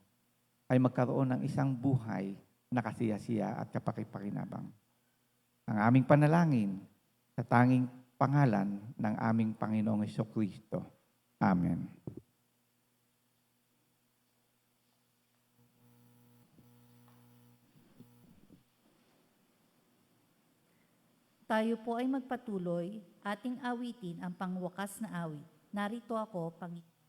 E: ay magkaroon ng isang buhay na kasiyasiya at kapakipakinabang. Ang aming panalangin sa tanging pangalan ng aming Panginoong Jesucristo. Amen.
B: Tayo po ay magpatuloy, ating awitin ang pangwakas na awit. Narito ako, Panginoon.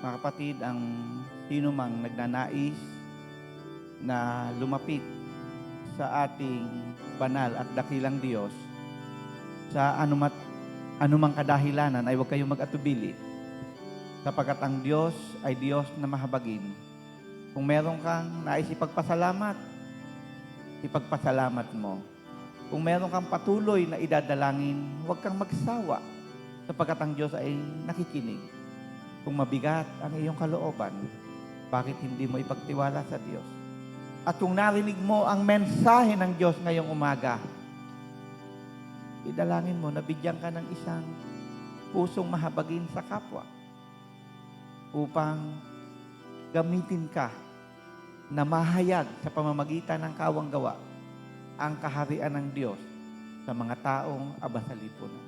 E: Mga kapatid, ang sino mang nagnanais na lumapit sa ating banal at dakilang Diyos sa anumang kadahilanan ay huwag kayong mag-atubili, sapagkat ang Diyos ay Diyos na mahabagin. Kung meron kang nais ipagpasalamat, ipagpasalamat mo. Kung meron kang patuloy na idadalangin, huwag kang magsawa, sapagkat ang Diyos ay nakikinig. Kung mabigat ang iyong kalooban, bakit hindi mo ipagtiwala sa Diyos? At kung narinig mo ang mensahe ng Diyos ngayong umaga, idalangin mo na bigyan ka ng isang pusong mahabagin sa kapwa upang gamitin ka na mahayag sa pamamagitan ng kawang gawa ang kaharian ng Diyos sa mga taong aba sa lipunan.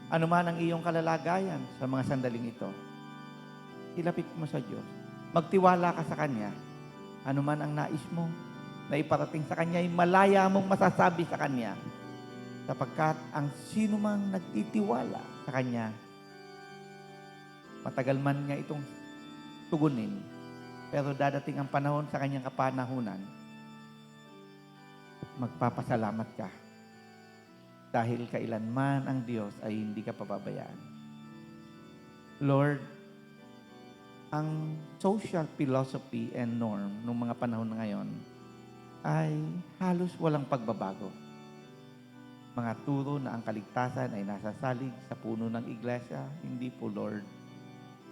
E: Ano man ang iyong kalalagayan sa mga sandaling ito, ilapit mo sa Diyos. Magtiwala ka sa Kanya. Ano man ang nais mo na iparating sa Kanya, ay malaya mong masasabi sa Kanya. Sapagkat ang sino mang nagtitiwala sa Kanya, matagal man niya itong tugunin, pero dadating ang panahon sa Kanyang kapanahunan, magpapasalamat ka. Dahil kailanman ang Diyos ay hindi ka pababayaan. Lord, ang social philosophy and norm ng mga panahon na ngayon ay halos walang pagbabago. Mga turo na ang kaligtasan ay nasa salig sa puno ng iglesia, hindi po, Lord.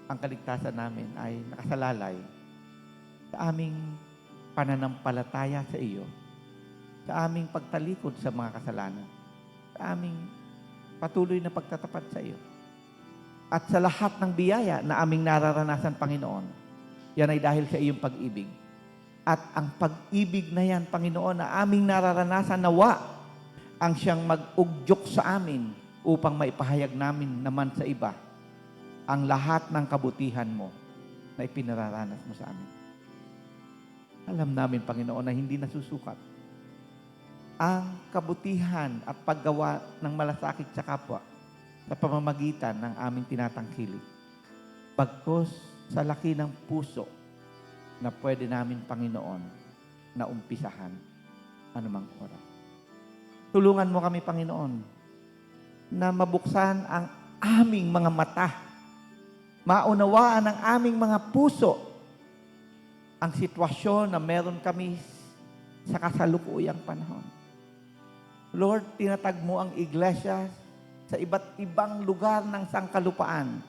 E: Ang kaligtasan namin ay nakasalalay sa aming pananampalataya sa iyo, sa aming pagtalikod sa mga kasalanan, sa aming patuloy na pagtatapat sa iyo. At sa lahat ng biyaya na aming nararanasan, Panginoon, yan ay dahil sa iyong pag-ibig. At ang pag-ibig na yan, Panginoon, na aming nararanasan, nawa ang siyang mag-ugyok sa amin upang maipahayag namin naman sa iba ang lahat ng kabutihan mo na ipinararanas mo sa amin. Alam namin, Panginoon, na hindi nasusukat ang kabutihan at paggawa ng malasakit sa kapwa sa pamamagitan ng aming tinatangkilik. Bagkus sa laki ng puso na pwede namin, Panginoon, na umpisahan anumang oras. Tulungan mo kami, Panginoon, na mabuksan ang aming mga mata, maunawaan ang aming mga puso ang sitwasyon na meron kami sa kasalukuyang panahon. Lord, tinatag mo ang iglesia sa iba't ibang lugar ng sangkalupaan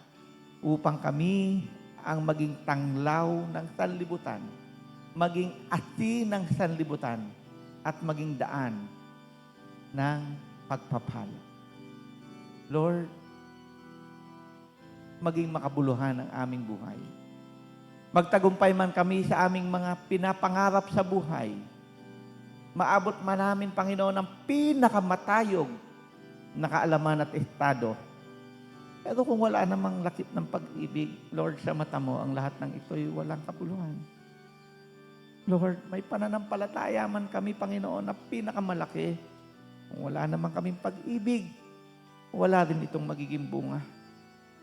E: upang kami ang maging tanglaw ng sanlibutan, maging asin ng sanlibutan, at maging daan ng pagpapala. Lord, maging makabuluhan ang aming buhay. Magtagumpay man kami sa aming mga pinapangarap sa buhay. Maabot man namin, Panginoon, ang pinakamatayog na kaalaman at estado. Pero kung wala namang lakip ng pag-ibig, Lord, sa mata mo, ang lahat ng ito'y walang kabuluhan. Lord, may pananampalataya man kami, Panginoon, na pinakamalaki. Kung wala naman kaming pag-ibig, wala rin itong magiging bunga.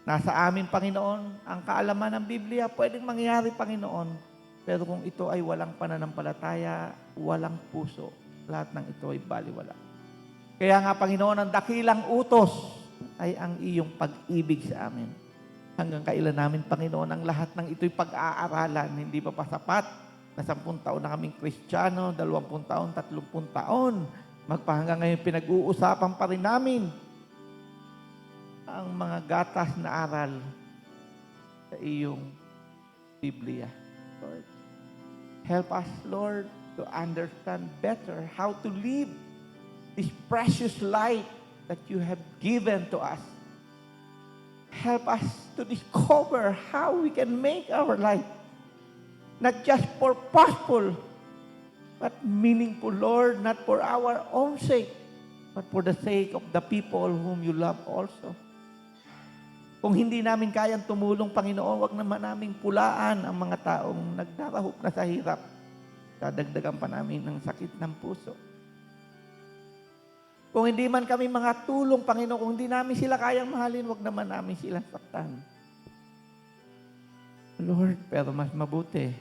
E: Nasa amin, Panginoon, ang kaalaman ng Biblia, pwedeng mangyari, Panginoon. Pero kung ito ay walang pananampalataya, walang puso, lahat ng ito ay baliwala. Kaya nga, Panginoon, ang dakilang utos ay ang iyong pag-ibig sa amin. Hanggang kailan namin, Panginoon, ang lahat ng ito'y pag-aaralan, hindi pa sapat na 10 taon na kaming Kristiyano, 20 taon, 30 taon. Magpahanggang ngayon, pinag-uusapan pa rin namin ang mga gatas na aral sa iyong Biblia. Lord, help us, Lord, to understand better how to live this precious life that you have given to us. Help us to discover how we can make our life not just purposeful, but meaningful, Lord, not for our own sake, but for the sake of the people whom you love also. Kung hindi namin kayang tumulong, Panginoon, wag naman naming pulaan ang mga taong nagdarahop na sa hirap. Dadagdagan pa namin ng sakit ng puso. Kung hindi man kami mga tulong, Panginoon, kung hindi namin sila kayang mahalin, wag naman namin silang saktan. Lord, pero mas mabuti,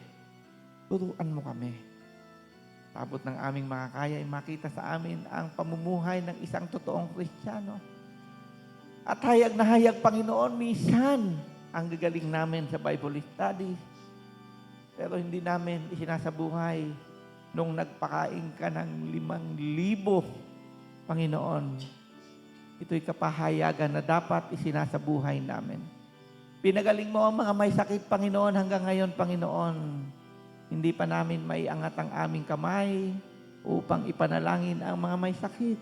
E: turuan mo kami. Tabot ng aming makakaya ay makita sa amin ang pamumuhay ng isang totoong Kristiyano. At hayag na hayag, Panginoon, minsan ang gagaling namin sa Bible study. Pero hindi namin isinasabuhay nung nagpakain ka ng 5,000, Panginoon. Ito'y kapahayagan na dapat isinasabuhay namin. Pinagaling mo ang mga may sakit, Panginoon, hanggang ngayon, Panginoon. Hindi pa namin maiangat ang aming kamay upang ipanalangin ang mga may sakit.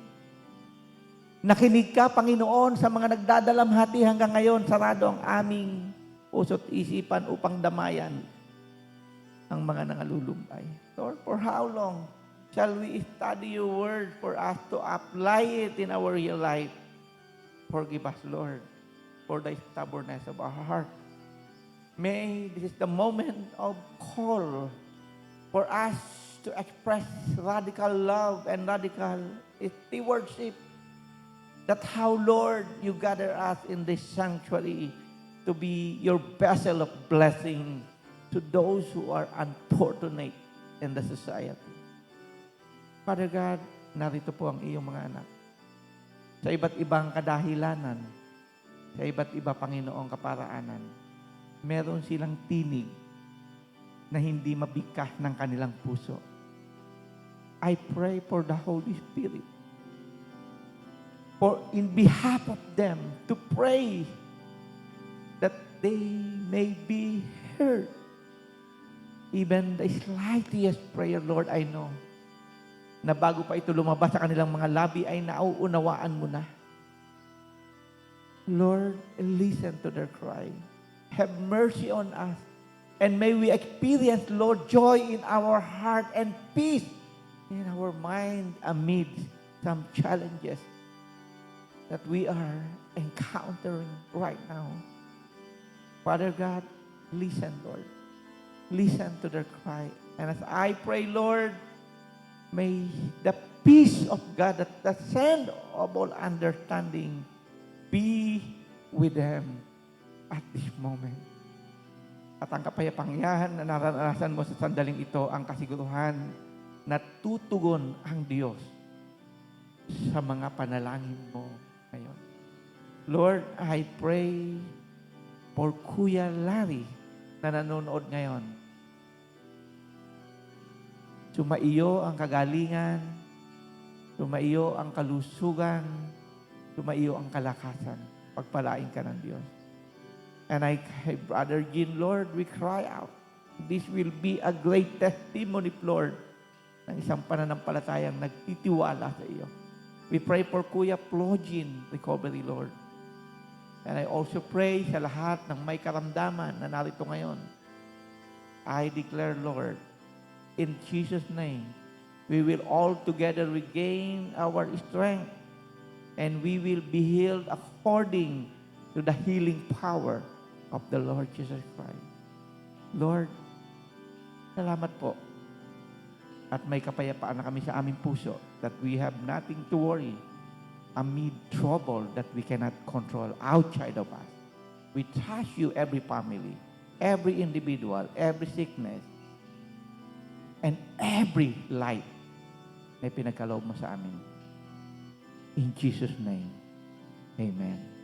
E: Nakinig ka, Panginoon, sa mga nagdadalamhati hanggang ngayon. Sarado ang aming puso't isipan upang damayan ang mga nangalulumbay. Lord, for how long shall we study your word for us to apply it in our real life? Forgive us, Lord, for the stubbornness of our heart. May this is the moment of call for us to express radical love and radical stewardship. That how, Lord, you gather us in this sanctuary to be your vessel of blessing to those who are unfortunate in the society. Father God, narito po ang iyong mga anak. Sa iba't ibang kadahilanan, sa iba't iba, Panginoong, kaparaanan, meron silang tinig na hindi mabigkas ng kanilang puso. I pray for the Holy Spirit, for in behalf of them, to pray that they may be heard. Even the slightest prayer, Lord, I know, na bago pa ito lumabas sa kanilang mga labi, ay nauunawaan mo na. Lord, listen to their cry. Have mercy on us. And may we experience, Lord, joy in our heart and peace in our mind amid some challenges that we are encountering right now. Father God, listen, Lord. Listen to their cry. And as I pray, Lord, may the peace of God that transcends all understanding be with them at this moment. At ang kapayapang yan na naranasan mo sa sandaling ito, ang kasiguruhan na tutugon ang Diyos sa mga panalangin mo ngayon. Lord, I pray for Kuya Larry na nanonood ngayon. Sumaiyo ang kagalingan, sumaiyo ang kalusugan, sumaiyo ang kalakasan. Pagpalain ka ng Diyos. And Brother Jean, Lord, we cry out. This will be a great testimony, Lord, ng isang pananampalatayang nagtitiwala sa iyo. We pray for Kuya Plogin recovery, Lord. And I also pray sa lahat ng may karamdaman na narito ngayon. I declare, Lord, in Jesus' name, we will all together regain our strength and we will be healed according to the healing power of the Lord Jesus Christ. Lord, salamat po. At may kapayapaan na kami sa aming puso that we have nothing to worry amid trouble that we cannot control outside of us. We trust you, every family, every individual, every sickness, and every life na pinagkaloob mo sa amin. In Jesus' name, amen.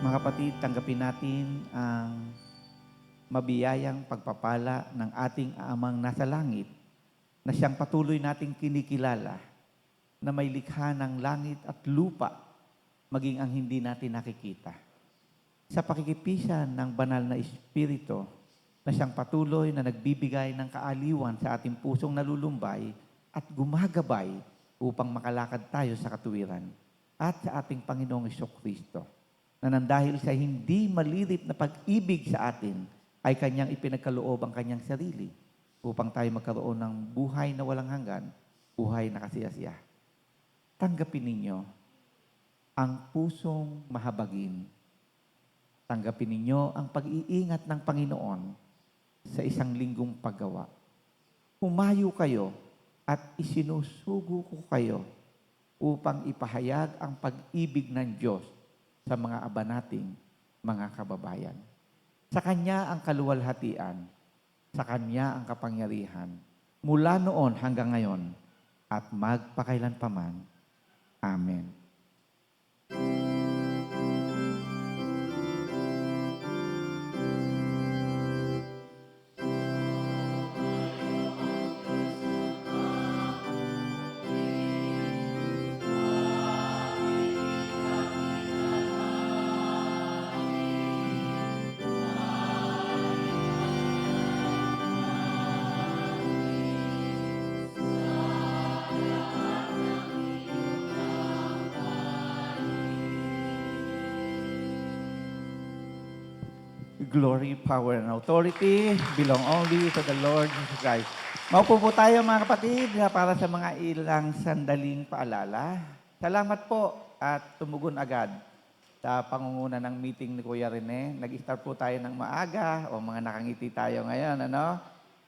E: Mga kapatid, tanggapin natin ang mabiyayang pagpapala ng ating Amang nasa langit na siyang patuloy nating kinikilala na may likha ng langit at lupa maging ang hindi natin nakikita. Sa pakikipisan ng banal na Espiritu na siyang patuloy na nagbibigay ng kaaliwan sa ating pusong nalulumbay at gumagabay upang makalakad tayo sa katuwiran at sa ating Panginoong Kristo na nang dahil sa hindi malirip na pag-ibig sa atin ay kanyang ipinagkaloob ang kanyang sarili upang tayo magkaroon ng buhay na walang hanggan, buhay na kasiyasiya. Tanggapin ninyo ang pusong mahabagin. Tanggapin ninyo ang pag-iingat ng Panginoon sa isang linggong paggawa. Humayo kayo at isinusugo ko kayo upang ipahayag ang pag-ibig ng Diyos sa mga aba nating mga kababayan. Sa Kanya ang kaluwalhatian, sa Kanya ang kapangyarihan, mula noon hanggang ngayon at magpakailanpaman. Amen. Glory, power, and authority belong only to the Lord Jesus Christ. Maupo po tayo mga kapatid para sa mga ilang sandaling paalala. Salamat po at tumugon agad sa pangunguna ng meeting ni Kuya Rene. Nag-start po tayo ng maaga o mga nakangiti tayo ngayon.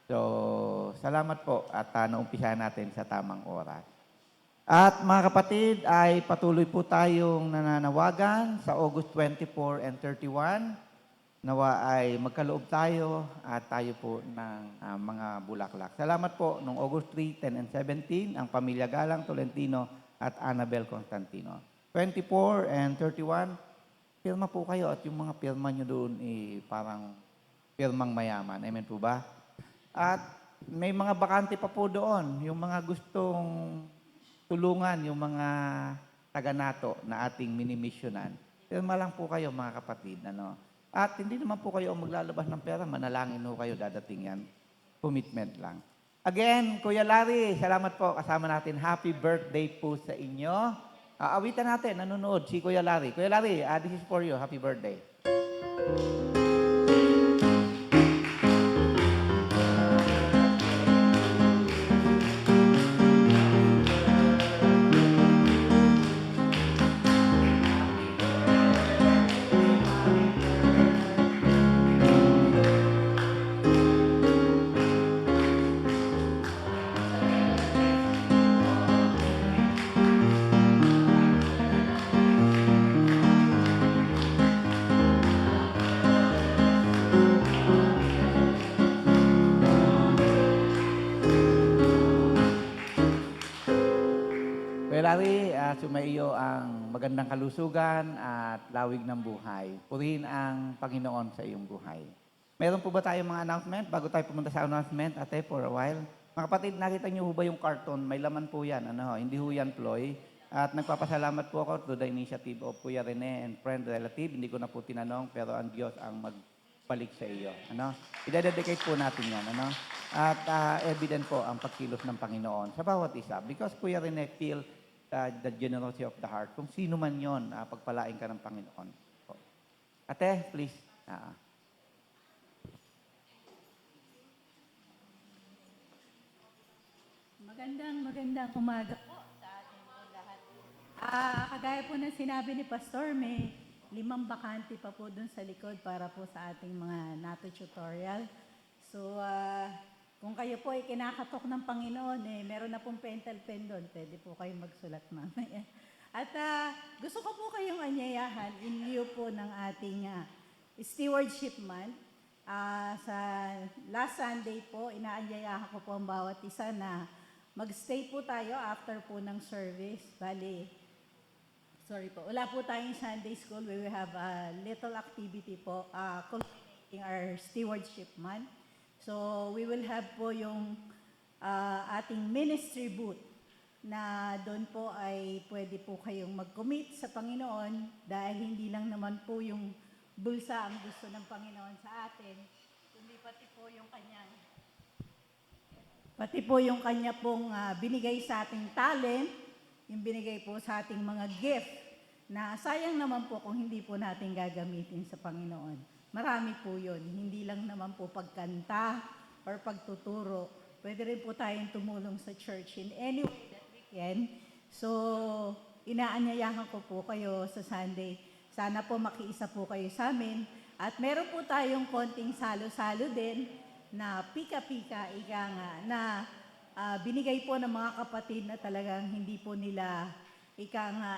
E: So, salamat po at naumpisahan natin sa tamang oras. At mga kapatid, ay patuloy po tayong nananawagan sa August 24 and 31. Nawa ay magkaloob tayo at tayo po ng mga bulaklak. Salamat po noong August 3, 10, and 17, ang Pamilya Galang Tolentino at Annabel Constantino. 24 and 31, pirma po kayo at yung mga pirma nyo doon parang pirmang mayaman. Amen po ba? At may mga bakante pa po doon, yung mga gustong tulungan, yung mga taga-NATO na ating minimisyonan. Pirma lang po kayo mga kapatid. At hindi naman po kayo maglalabas ng pera, manalangin ho kayo, dadating yan. Commitment lang. Again, Kuya Larry, salamat po. Kasama natin, happy birthday po sa inyo. Awitan natin, nanonood si Kuya Larry. Kuya Larry, this is for you. Happy birthday. Kuya Larry, sumaiyo ang magandang kalusugan at lawig ng buhay. Purihin ang Panginoon sa iyong buhay. Meron po ba tayong mga announcement bago tayo pumunta sa announcement, ate, for a while? Mga kapatid, nakita niyo ho ba yung carton? May laman po yan. Hindi ho yan ploy. At nagpapasalamat po ako to the initiative of Kuya Rene and friend relative. Hindi ko na po tinanong, pero ang Diyos ang magbalik sa iyo. I-dedicate po natin yan. At evident po ang pagkilos ng Panginoon sa bawat isa. Because Kuya Rene feel the generosity of the heart. Kung sino man yon, pagpalain ka ng Panginoon. Ate, please.
F: Magandang umaga po sa ating po lahat. Kagaya po ng sinabi ni Pastor, may 5 bakante pa po dun sa likod para po sa ating mga NATO tutorial. So, kung kayo po ay kinakatok ng Panginoon, meron na pong pentel pen doon. Pwede po kayong magsulat mamaya. At gusto ko po kayong anyayahan in lieu po ng ating Stewardship Month. Sa last Sunday po, inaanyayahan ko po ang bawat isa na mag-stay po tayo after po ng service. Bali, sorry po, wala po tayong Sunday school. We will have a little activity po, culminating our stewardship month. So we will have po yung ating ministry booth na doon po ay pwede po kayong mag-commit sa Panginoon dahil hindi lang naman po yung bulsa ang gusto ng Panginoon sa atin, kundi pati po yung kanya pong binigay sa ating talent, yung binigay po sa ating mga gift na sayang naman po kung hindi po natin gagamitin sa Panginoon. Marami po yun. Hindi lang naman po pagkanta or pagtuturo. Pwede rin po tayong tumulong sa church in any way that we can. So, inaanyayahan ko po kayo sa Sunday. Sana po makiisa po kayo sa amin. At meron po tayong konting salo-salo din na pika-pika, ika nga, na binigay po ng mga kapatid na talagang hindi po nila, ika nga,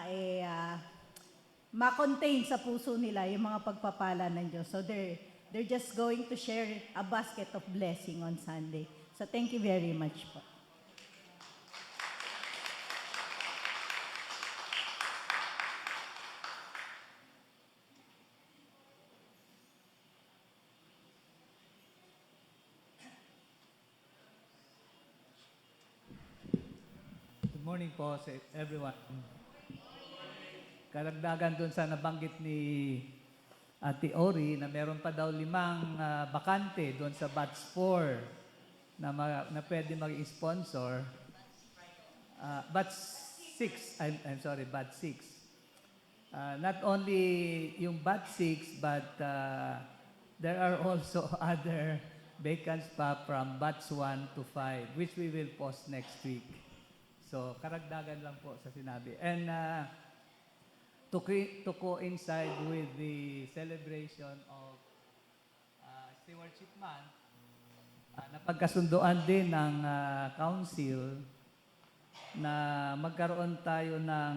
F: ma-contain sa puso nila yung mga pagpapala ng Diyos. So they're just going to share a basket of blessing on Sunday. So thank you very much po.
G: Good morning po sa everyone. Karagdagan doon sa nabanggit ni Ate Ori na meron pa daw 5 bakante doon sa batch 4 na pwede mag-sponsor. Batch 6, I'm sorry, batch 6. Not only yung batch 6, but there are also other vacants pa from batch 1 to 5, which we will post next week. So, karagdagan lang po sa sinabi. And to coincide with the celebration of Stewardship Month, napagkasundoan din ng council na magkaroon tayo ng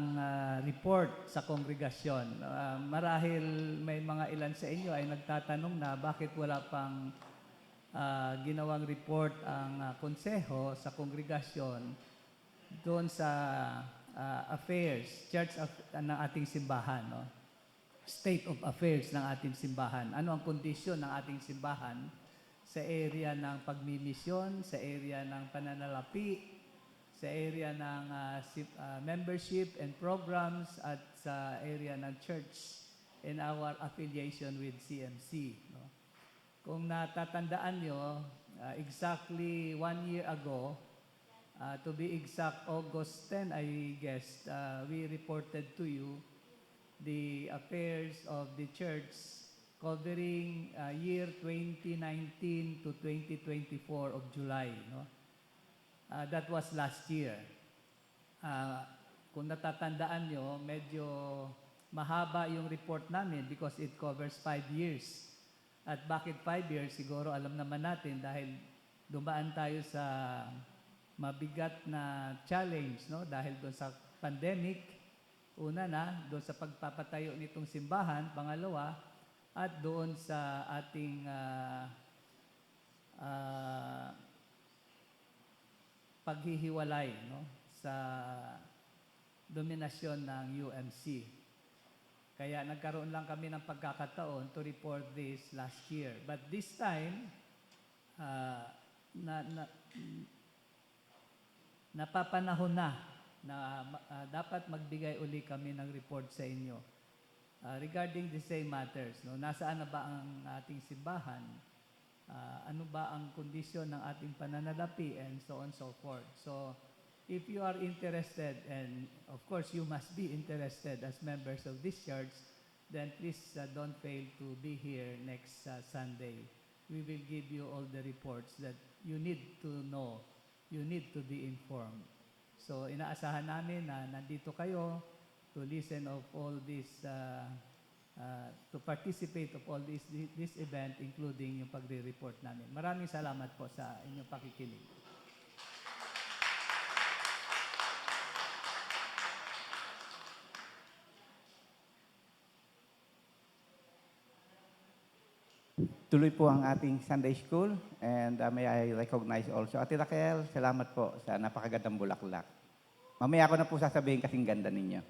G: report sa kongregasyon. Marahil may mga ilan sa inyo ay nagtatanong na bakit wala pang ginawang report ang konseho sa kongregasyon doon sa affairs, ng ating simbahan, no? State of affairs ng ating simbahan. Ano ang kondisyon ng ating simbahan sa area ng pagmimisyon, sa area ng pananalapi, sa area ng membership and programs, at sa area ng church in our affiliation with CMC. No? Kung natatandaan nyo, exactly 1 year ago, to be exact, August 10, I guess, we reported to you the affairs of the church covering year 2019 to 2024 of July. No? That was last year. Kung natatandaan nyo, medyo mahaba yung report namin because it covers 5 years. At bakit 5 years? Siguro alam naman natin dahil dumaan tayo sa mabigat na challenge, no? Dahil doon sa pandemic, una na, doon sa pagpapatayo nitong simbahan, pangalawa, at doon sa ating paghihiwalay, no? Sa dominasyon ng UMC. Kaya nagkaroon lang kami ng pagkakataon to report this last year. But this time, napapanahon na dapat magbigay uli kami ng report sa inyo regarding the same matters. No? Nasaan na ba ang ating simbahan? Ano ba ang kondisyon ng ating pananalapi? And so on and so forth. So, if you are interested, and of course you must be interested as members of this church, then please don't fail to be here next Sunday. We will give you all the reports that you need to know. You need to be informed. So, inaasahan namin na nandito kayo to listen of all this, to participate of all this event, including yung pagre-report namin. Maraming salamat po sa inyong pakikinig.
E: Tuloy po ang ating Sunday School, and may I recognize also Ate Raquel, salamat po sa napakagandang bulaklak. Mamaya ako na po sasabihin kasing ganda ninyo.